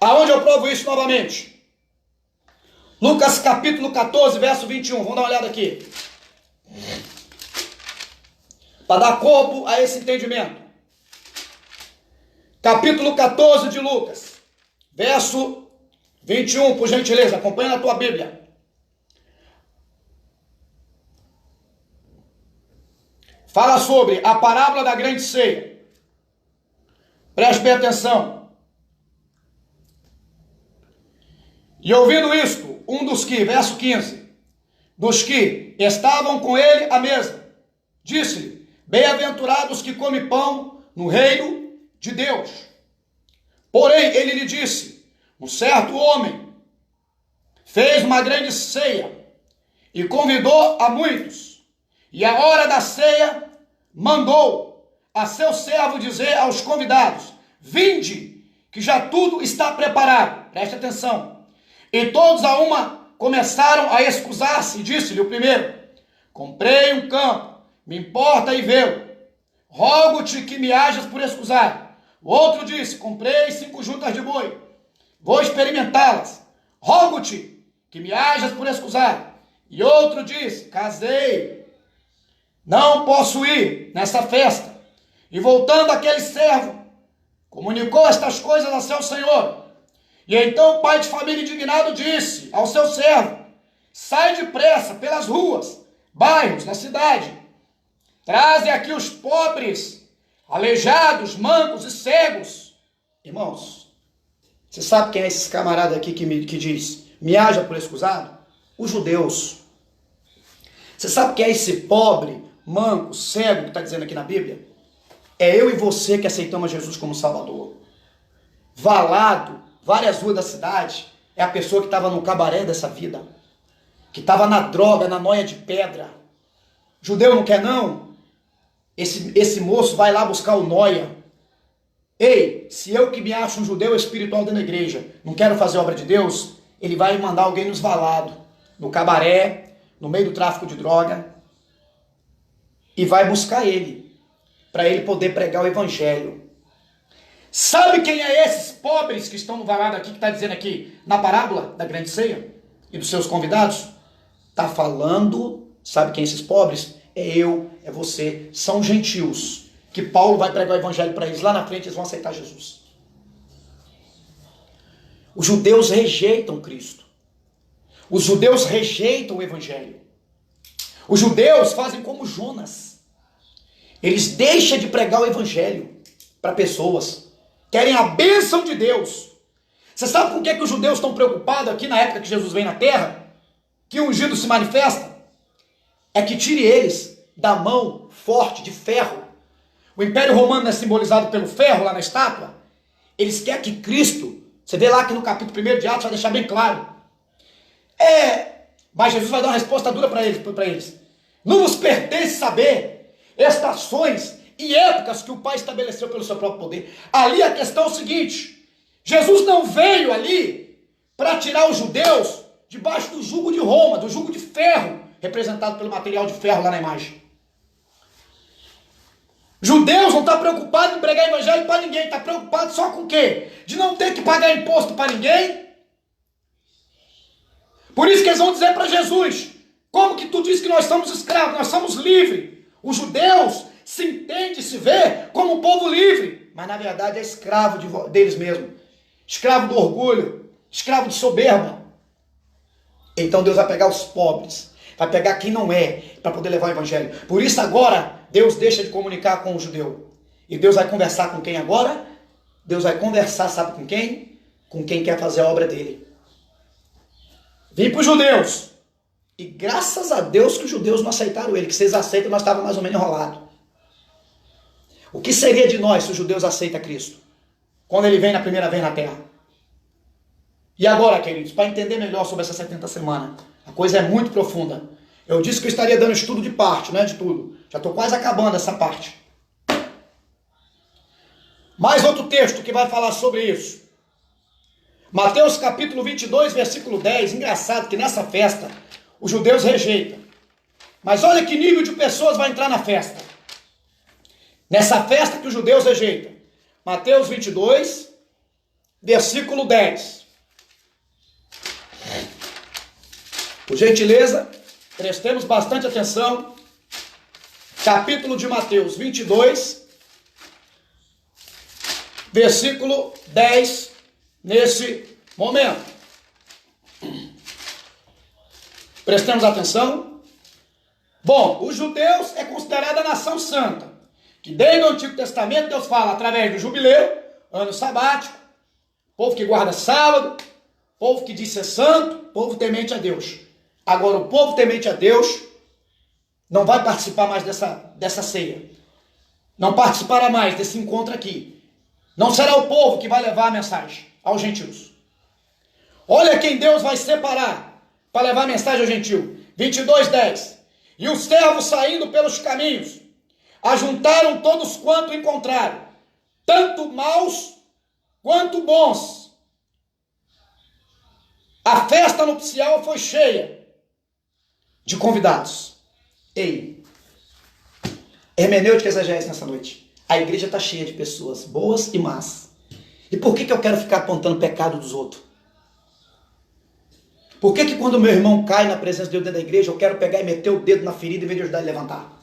Aonde eu provo isso novamente? Lucas capítulo 14, verso 21. Vamos dar uma olhada aqui. Para dar corpo a esse entendimento. Capítulo 14 de Lucas, verso 21, por gentileza. Acompanha na tua Bíblia. Fala sobre a parábola da grande ceia. Preste bem atenção. E ouvindo isto, um dos que, verso 15, dos que estavam com ele à mesa, Disse-lhe: bem-aventurados que comem pão no reino de Deus. Porém, ele lhe disse: um certo homem fez uma grande ceia e convidou a muitos. E à hora da ceia, mandou a seu servo dizer aos convidados: vinde, que já tudo está preparado. Preste atenção. E todos a uma começaram a excusar-se. E disse-lhe o primeiro: comprei um campo, me importa ir vê-lo. Rogo-te que me hajas por excusar. O outro disse: comprei 5 juntas de boi, vou experimentá-las. Rogo-te que me hajas por excusar. E outro disse: casei, não posso ir nessa festa. E voltando aquele servo, comunicou estas coisas a seu senhor. E então o pai de família indignado disse ao seu servo: sai depressa pelas ruas, bairros da cidade, traze aqui os pobres, aleijados, mancos e cegos. Irmãos, você sabe quem é esse camarada aqui que diz: me haja por excusado? Os judeus. Você sabe quem é esse pobre, manco, cego que está dizendo aqui na Bíblia? É eu e você que aceitamos Jesus como Salvador. Valado, várias ruas da cidade, é a pessoa que estava no cabaré dessa vida, que estava na droga, na noia de pedra. Judeu não quer não? Esse moço vai lá buscar o noia. Ei, se eu que me acho um judeu espiritual dentro da igreja, não quero fazer obra de Deus, ele vai mandar alguém nos valados, no cabaré, no meio do tráfico de droga, e vai buscar ele, para ele poder pregar o evangelho. Sabe quem é esses pobres que estão no valado aqui, que está dizendo aqui, na parábola da grande ceia, e dos seus convidados? Está falando, sabe quem é esses pobres? É eu, é você, são gentios, que Paulo vai pregar o evangelho para eles, lá na frente eles vão aceitar Jesus. Os judeus rejeitam Cristo. Os judeus rejeitam o evangelho. Os judeus fazem como Jonas. Eles deixam de pregar o evangelho para pessoas. Querem a bênção de Deus. Você sabe com que os judeus estão preocupados aqui na época que Jesus vem na terra? Que o ungido se manifesta? É que tire eles da mão forte de ferro. O Império Romano é simbolizado pelo ferro lá na estátua. Eles querem que Cristo, você vê lá que no capítulo 1 de Atos vai deixar bem claro. Mas Jesus vai dar uma resposta dura para eles. Não vos pertence saber estações e épocas que o Pai estabeleceu pelo seu próprio poder. Ali a questão é o seguinte: Jesus não veio ali para tirar os judeus debaixo do jugo de Roma, do jugo de ferro, representado pelo material de ferro lá na imagem. Judeus não estão preocupados em pregar evangelho para ninguém, está preocupado só com o quê? De não ter que pagar imposto para ninguém. Por isso que eles vão dizer para Jesus: como que tu diz que nós somos escravos, nós somos livres? Os judeus se entendem, se vê como um povo livre, mas na verdade é escravo deles mesmos, escravo do orgulho, escravo de soberba. Então Deus vai pegar os pobres, vai pegar quem não é, para poder levar o evangelho. Por isso agora Deus deixa de comunicar com o judeu, e Deus vai conversar com quem agora? Deus vai conversar, sabe com quem? Com quem quer fazer a obra dele. Vim para os judeus, e graças a Deus que os judeus não aceitaram ele, que se eles aceitam nós estávamos mais ou menos enrolados. O que seria de nós se os judeus aceitam Cristo, quando ele vem na primeira vez na terra? E agora, queridos, para entender melhor sobre essa 70 semanas, a coisa é muito profunda. Eu disse que eu estaria dando estudo de parte, não é de tudo. Já estou quase acabando essa parte. Mais outro texto que vai falar sobre isso. Mateus capítulo 22, versículo 10. Engraçado que nessa festa os judeus rejeitam. Mas olha que nível de pessoas vai entrar na festa. Nessa festa que os judeus rejeitam. Mateus 22, versículo 10. Por gentileza, prestemos bastante atenção. Capítulo de Mateus 22, versículo 10, nesse momento. Prestemos atenção. Bom, os judeus é considerada a nação santa, que desde o Antigo Testamento Deus fala através do jubileu, ano sabático, povo que guarda sábado, povo que diz ser santo, povo temente a Deus. Agora, o povo temente a Deus não vai participar mais dessa ceia. Não participará mais desse encontro aqui. Não será o povo que vai levar a mensagem aos gentios. Olha quem Deus vai separar para levar a mensagem ao gentio. 22:10. E os servos saindo pelos caminhos, ajuntaram todos quanto encontraram, tanto maus quanto bons. A festa nupcial foi cheia de convidados. Ei, hermenêutica exegese nessa noite. A igreja está cheia de pessoas boas e más. E por que eu quero ficar apontando o pecado dos outros? Por que quando meu irmão cai na presença de Deus dentro da igreja, eu quero pegar e meter o dedo na ferida em vez de ajudar ele a levantar?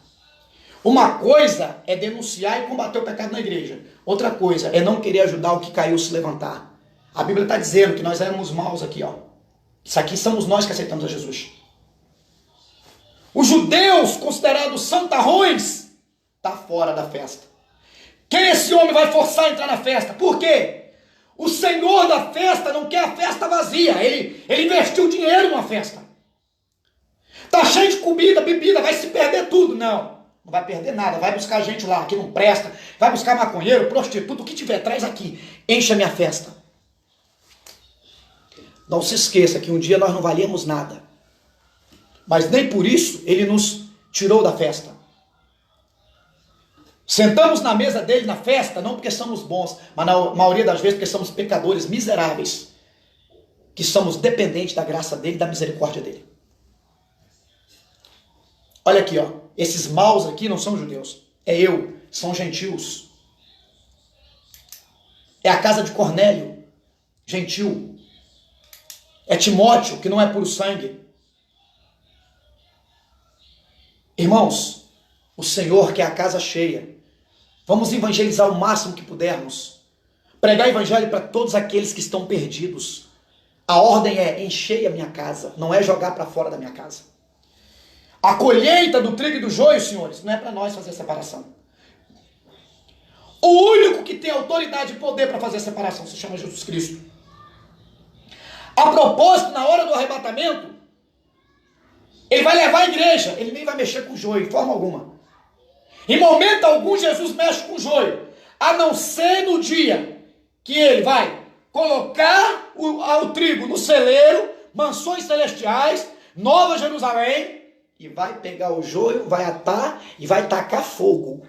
Uma coisa é denunciar e combater o pecado na igreja. Outra coisa é não querer ajudar o que caiu a se levantar. A Bíblia está dizendo que nós éramos maus aqui, ó. Isso aqui somos nós que aceitamos a Jesus. Os judeus considerados santarrões está fora da festa. Quem esse homem vai forçar a entrar na festa? Por quê? O Senhor da festa não quer a festa vazia. Ele investiu dinheiro numa festa. Está cheio de comida, bebida, vai se perder tudo. Não vai perder nada. Vai buscar gente lá que não presta. Vai buscar maconheiro, prostituto, o que tiver, traz aqui. Enche a minha festa. Não se esqueça que um dia nós não valíamos nada. Mas nem por isso ele nos tirou da festa. Sentamos na mesa dele na festa, não porque somos bons, mas na maioria das vezes porque somos pecadores miseráveis, que somos dependentes da graça dele e da misericórdia dele. Olha aqui, ó, esses maus aqui não são judeus, são gentios. É a casa de Cornélio, gentil. É Timóteo, que não é puro sangue. Irmãos, o Senhor quer a casa cheia. Vamos evangelizar o máximo que pudermos. Pregar evangelho para todos aqueles que estão perdidos. A ordem é encher a minha casa, não é jogar para fora da minha casa. A colheita do trigo e do joio, senhores, não é para nós fazer separação. O único que tem autoridade e poder para fazer a separação se chama Jesus Cristo. A propósito, na hora do arrebatamento, ele vai levar a igreja, ele nem vai mexer com o joio, de forma alguma. Em momento algum, Jesus mexe com o joio, a não ser no dia que ele vai colocar o trigo no celeiro, mansões celestiais, Nova Jerusalém, e vai pegar o joio, vai atar e vai tacar fogo,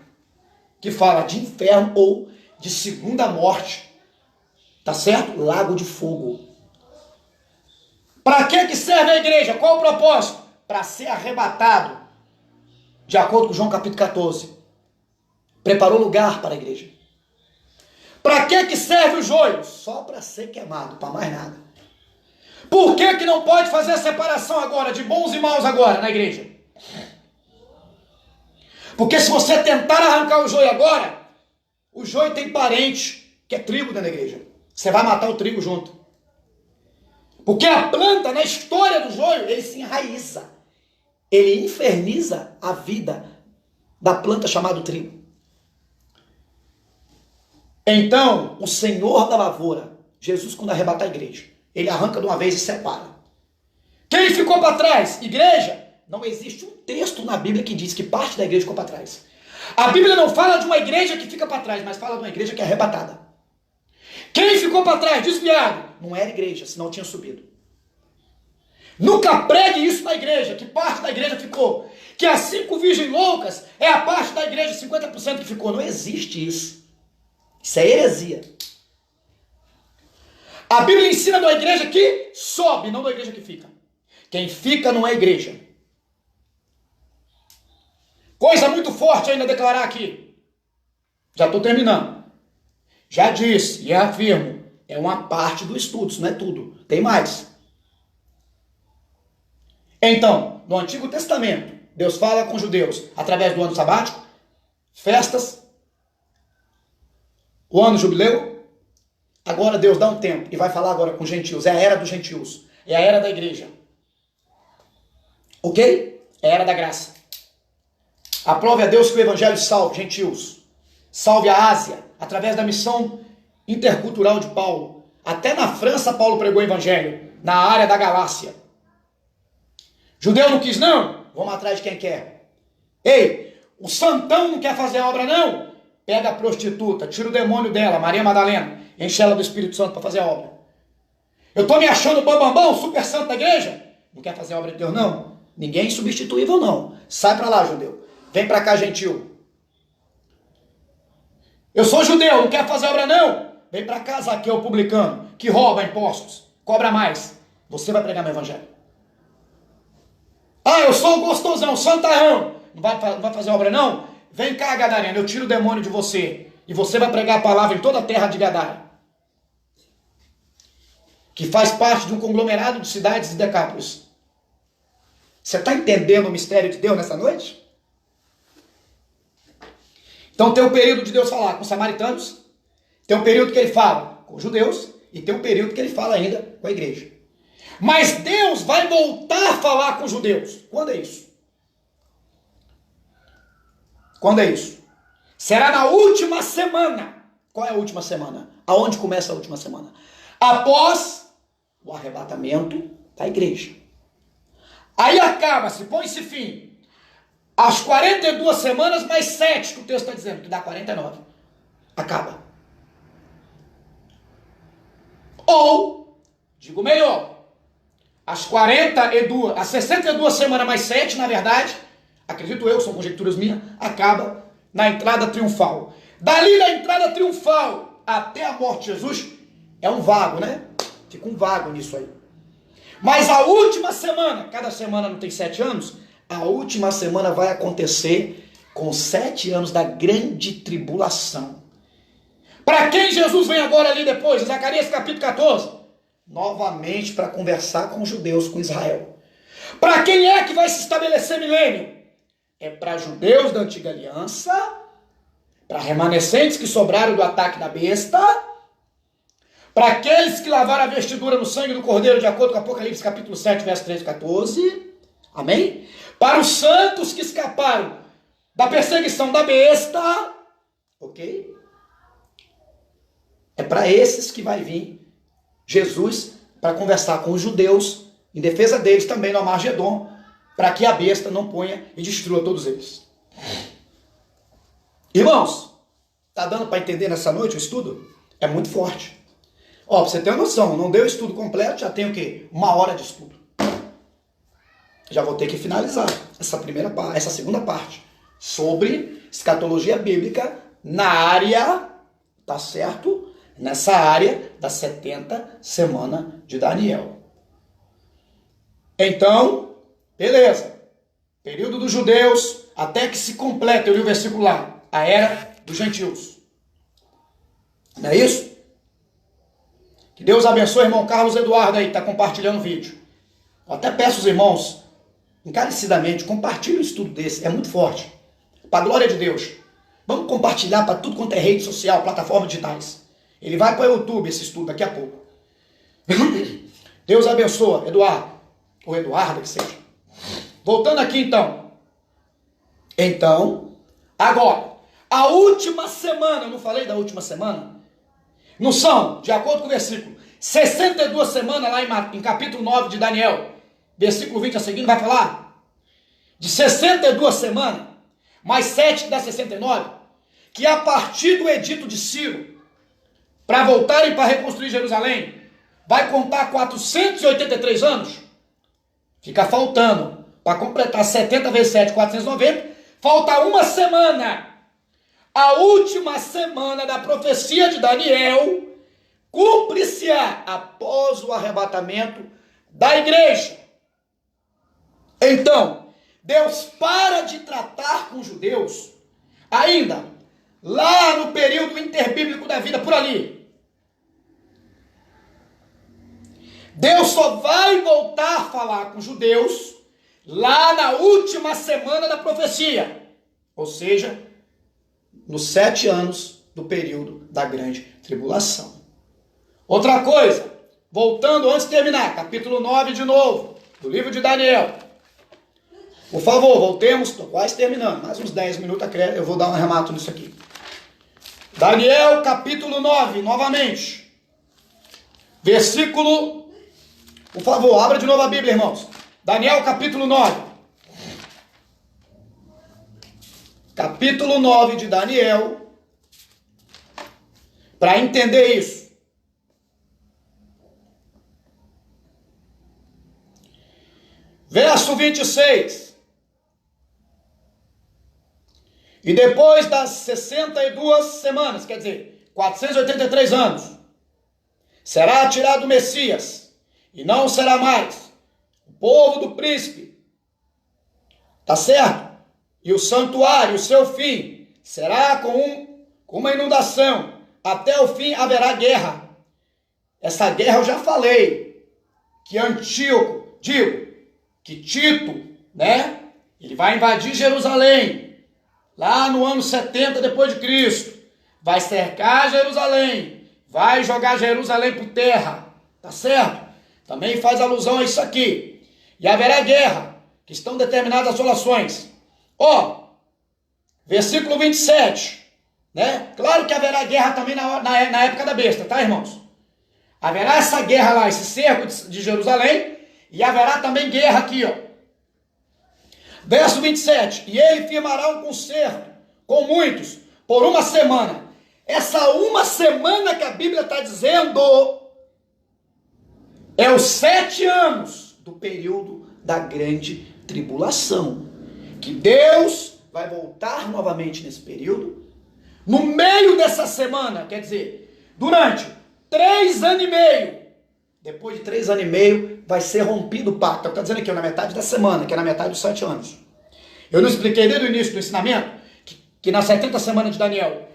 que fala de inferno ou de segunda morte, tá certo? Lago de fogo. Para que serve a igreja? Qual o propósito? Para ser arrebatado. De acordo com João capítulo 14. Preparou lugar para a igreja. Para que serve o joio? Só para ser queimado, para mais nada. Por que não pode fazer a separação agora, de bons e maus agora, na igreja? Porque se você tentar arrancar o joio agora, o joio tem parente, que é trigo dentro da igreja. Você vai matar o trigo junto. Porque a planta, na história do joio, ele se enraiza. Ele inferniza a vida da planta chamada trigo. Então, o Senhor da lavoura, Jesus, quando arrebatar a igreja, ele arranca de uma vez e separa. Quem ficou para trás? Igreja? Não existe um texto na Bíblia que diz que parte da igreja ficou para trás. A Bíblia não fala de uma igreja que fica para trás, mas fala de uma igreja que é arrebatada. Quem ficou para trás, desviado? Não era igreja, senão tinha subido. Nunca pregue isso na igreja, que parte da igreja ficou. Que as 5 virgens loucas é a parte da igreja, 50% que ficou. Não existe isso. Isso é heresia. A Bíblia ensina da igreja que sobe, não da igreja que fica. Quem fica não é igreja. Coisa muito forte ainda a declarar aqui. Já estou terminando. Já disse e afirmo, é uma parte do estudo, isso não é tudo. Tem mais. Então, no Antigo Testamento, Deus fala com os judeus através do ano sabático, festas, o ano jubileu. Agora Deus dá um tempo e vai falar agora com os gentios. É a era dos gentios. É a era da igreja. Ok? É a era da graça. Aprove a Deus que o evangelho salve gentios. Salve a Ásia, através da missão intercultural de Paulo. Até na França Paulo pregou o evangelho, na área da Galácia. Judeu não quis não? Vamos atrás de quem quer. Ei, o santão não quer fazer a obra não? Pega a prostituta, tira o demônio dela, Maria Madalena, enche ela do Espírito Santo para fazer a obra. Eu estou me achando bambambão, super santo da igreja? Não quer fazer a obra de Deus não? Ninguém é insubstituível não. Sai para lá, judeu. Vem para cá, gentil. Eu sou judeu, não quer fazer a obra não? Vem para cá, Zaqueu publicano, que rouba impostos, cobra mais. Você vai pregar meu evangelho. Ah, eu sou o gostosão, santarrão. Não vai fazer obra não? Vem cá, gadareno, eu tiro o demônio de você. E você vai pregar a palavra em toda a terra de Gadara. Que faz parte de um conglomerado de cidades de Decápolis. Você está entendendo o mistério de Deus nessa noite? Então tem um período de Deus falar com os samaritanos, tem um período que ele fala com os judeus, e tem um período que ele fala ainda com a igreja. Mas Deus vai voltar a falar com os judeus. Quando é isso? Quando é isso? Será na última semana. Qual é a última semana? Aonde começa a última semana? Após o arrebatamento da igreja. Aí acaba-se, põe-se fim. As 42 semanas mais 7 que o texto está dizendo, que dá 49. Acaba. Ou, digo melhor, as 62 semanas mais 7, na verdade, acredito eu, são conjecturas minhas, acaba na entrada triunfal. Dali da entrada triunfal até a morte de Jesus, é um vago, né? Fica um vago nisso aí. Mas a última semana, cada semana não tem 7 anos, a última semana vai acontecer com 7 anos da grande tribulação. Para quem Jesus vem agora ali depois, Zacarias capítulo 14? Novamente para conversar com os judeus, com Israel. Para quem é que vai se estabelecer milênio? É para judeus da antiga aliança, para remanescentes que sobraram do ataque da besta, para aqueles que lavaram a vestidura no sangue do Cordeiro, de acordo com Apocalipse capítulo 7, verso 13 e 14. Amém? Para os santos que escaparam da perseguição da besta. Ok? É para esses que vai vir Jesus para conversar com os judeus, em defesa deles também no Armagedon, para que a besta não ponha e destrua todos eles. Irmãos, tá dando para entender nessa noite o estudo? É muito forte. Ó, pra você ter uma noção, não deu o estudo completo, já tem o quê? 1 hora de estudo. Já vou ter que finalizar essa segunda parte sobre escatologia bíblica na área, tá certo? Nessa área das 70 semanas de Daniel. Então, beleza. Período dos judeus, até que se completa, eu li o versículo lá, a era dos gentios. Não é isso? Que Deus abençoe o irmão Carlos Eduardo aí, que está compartilhando o vídeo. Eu até peço os irmãos, encarecidamente, compartilhem um estudo desse, é muito forte. Para a glória de Deus. Vamos compartilhar para tudo quanto é rede social, plataformas digitais. Ele vai para o YouTube, esse estudo, daqui a pouco. Deus abençoe, Eduardo. Ou Eduardo, que seja. Voltando aqui, então. Então, agora, a última semana, eu não falei da última semana? Não são, de acordo com o versículo, 62 semanas lá em capítulo 9 de Daniel, versículo 20 a seguir, vai falar de 62 semanas, mais 7 que dá 69, que a partir do edito de Ciro, para voltarem para reconstruir Jerusalém, vai contar 483 anos, fica faltando, para completar 70 vezes 7, 490, falta uma semana. A última semana da profecia de Daniel cumpre-se-á após o arrebatamento da igreja. Então, Deus para de tratar com os judeus ainda lá no período interbíblico da vida, por ali. Deus só vai voltar a falar com os judeus lá na última semana da profecia, ou seja, nos 7 anos do período da grande tribulação. Outra coisa, voltando antes de terminar, capítulo 9 de novo, do livro de Daniel. Por favor, voltemos, estou quase terminando, mais uns 10 minutos, eu vou dar um arremato nisso aqui. Daniel, capítulo 9, novamente. Versículo, por favor, abra de novo a Bíblia, irmãos. Daniel, capítulo 9. capítulo 9 de Daniel, para entender isso. Verso 26. E depois das 62 semanas, quer dizer, 483 anos, será tirado o Messias, e não será mais o povo do príncipe. Tá certo? E o santuário, o seu fim, será com uma inundação. Até o fim haverá guerra. Essa guerra eu já falei, que Antíoco, que Tito, né? Ele vai invadir Jerusalém, lá no ano 70 depois de Cristo. Vai cercar Jerusalém, vai jogar Jerusalém por terra, tá certo? Também faz alusão a isso aqui. E haverá guerra, que estão determinadas as assolações. Ó, versículo 27, né? Claro que haverá guerra também na época da besta, tá, irmãos? Haverá essa guerra lá, esse cerco de Jerusalém, e haverá também guerra aqui, ó. Verso 27, e ele firmará um concerto com muitos por uma semana. Essa uma semana que a Bíblia está dizendo é os 7 anos do período da grande tribulação. Que Deus vai voltar novamente nesse período. No meio dessa semana, quer dizer, durante 3 anos e meio. Depois de 3 anos e meio, vai ser rompido o pacto. Está dizendo aqui, na metade da semana, que é na metade dos 7 anos. Eu não expliquei desde o início do ensinamento, que nas 70 semanas de Daniel,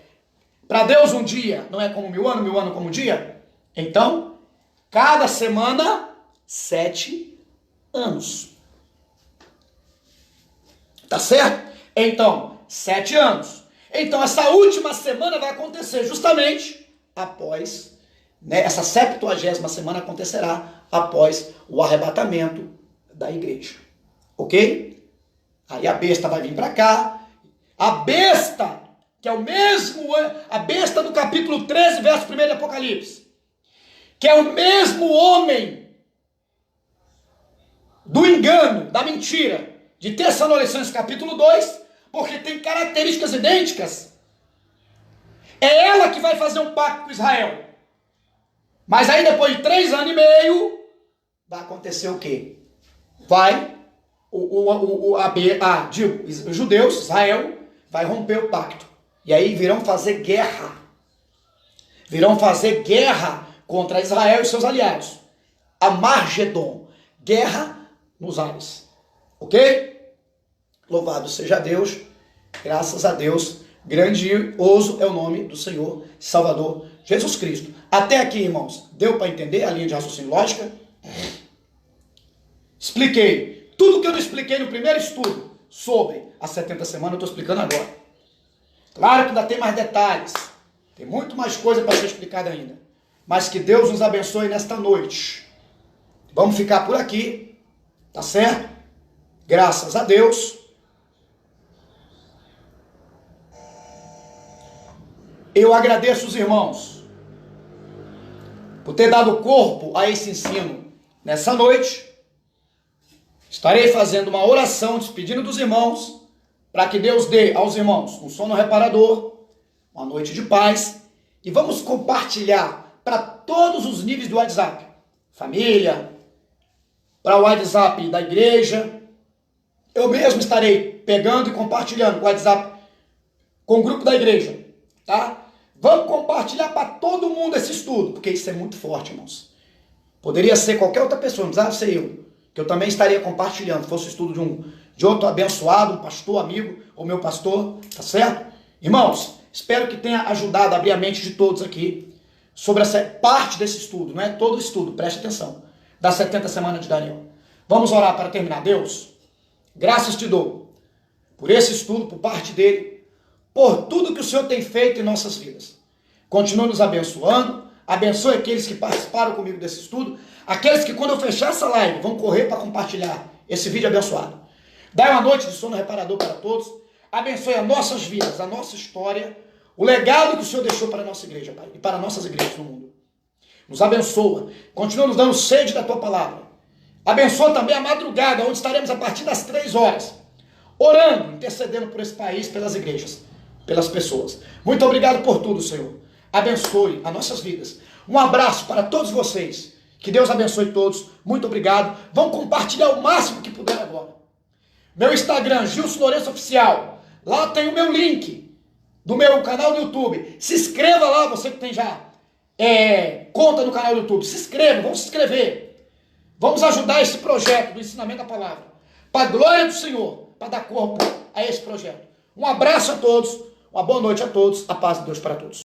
para Deus um dia não é como 1000 anos, 1000 anos como um dia. Então, cada semana, 7 anos. Tá certo? Então, 7 anos. Então, essa última semana vai acontecer justamente após, né, essa 70ª semana acontecerá após o arrebatamento da igreja. Ok? Aí a besta vai vir para cá. A besta, que é o mesmo, a besta do capítulo 13, verso 1 de Apocalipse, que é o mesmo homem do engano, da mentira, de Tessalonicenses capítulo 2, porque tem características idênticas. É ela que vai fazer um pacto com Israel. Mas aí depois de 3 anos e meio, vai acontecer o quê? Os judeus, Israel, vai romper o pacto. E aí virão fazer guerra. Virão fazer guerra contra Israel e seus aliados. Armagedon. Guerra nos ares. Ok? Louvado seja Deus. Graças a Deus. Grandioso é o nome do Senhor Salvador Jesus Cristo. Até aqui, irmãos, deu para entender a linha de raciocínio lógica? Expliquei. Tudo que eu não expliquei no primeiro estudo sobre as 70 semanas, eu estou explicando agora. Claro que ainda tem mais detalhes. Tem muito mais coisa para ser explicada ainda. Mas que Deus nos abençoe nesta noite. Vamos ficar por aqui. Tá certo? Graças a Deus. Eu agradeço os irmãos por ter dado corpo a esse ensino nessa noite. Estarei fazendo uma oração despedindo dos irmãos, para que Deus dê aos irmãos um sono reparador, uma noite de paz, e vamos compartilhar para todos os níveis do WhatsApp, família, para o WhatsApp da igreja. Eu mesmo estarei pegando e compartilhando o WhatsApp com o grupo da igreja, tá? Vamos compartilhar para todo mundo esse estudo, porque isso é muito forte, irmãos. Poderia ser qualquer outra pessoa, não precisava ser eu, que eu também estaria compartilhando, fosse o estudo de outro abençoado, um pastor, amigo, ou meu pastor, tá certo? Irmãos, espero que tenha ajudado a abrir a mente de todos aqui sobre essa parte desse estudo, não é todo o estudo, preste atenção, das 70 semanas de Daniel. Vamos orar para terminar. Deus, graças te dou por esse estudo, por parte dele, por tudo que o Senhor tem feito em nossas vidas. Continua nos abençoando, abençoe aqueles que participaram comigo desse estudo, aqueles que quando eu fechar essa live vão correr para compartilhar esse vídeo abençoado. Dá uma noite de sono reparador para todos, abençoe as nossas vidas, a nossa história, o legado que o Senhor deixou para a nossa igreja, Pai, e para nossas igrejas no mundo. Nos abençoa, continua nos dando sede da Tua palavra. Abençoa também a madrugada, onde estaremos a partir das 3 horas, orando, intercedendo por esse país, pelas igrejas, pelas pessoas. Muito obrigado por tudo, Senhor. Abençoe as nossas vidas. Um abraço para todos vocês. Que Deus abençoe todos. Muito obrigado. Vão compartilhar o máximo que puder agora. Meu Instagram, Gilson Lourenço Oficial. Lá tem o meu link do meu canal no YouTube. Se inscreva lá, você que tem já conta no canal do YouTube. Se inscreva, vamos se inscrever. Vamos ajudar esse projeto do ensinamento da palavra. Para a glória do Senhor, para dar corpo a esse projeto. Um abraço a todos, uma boa noite a todos, a paz de Deus para todos.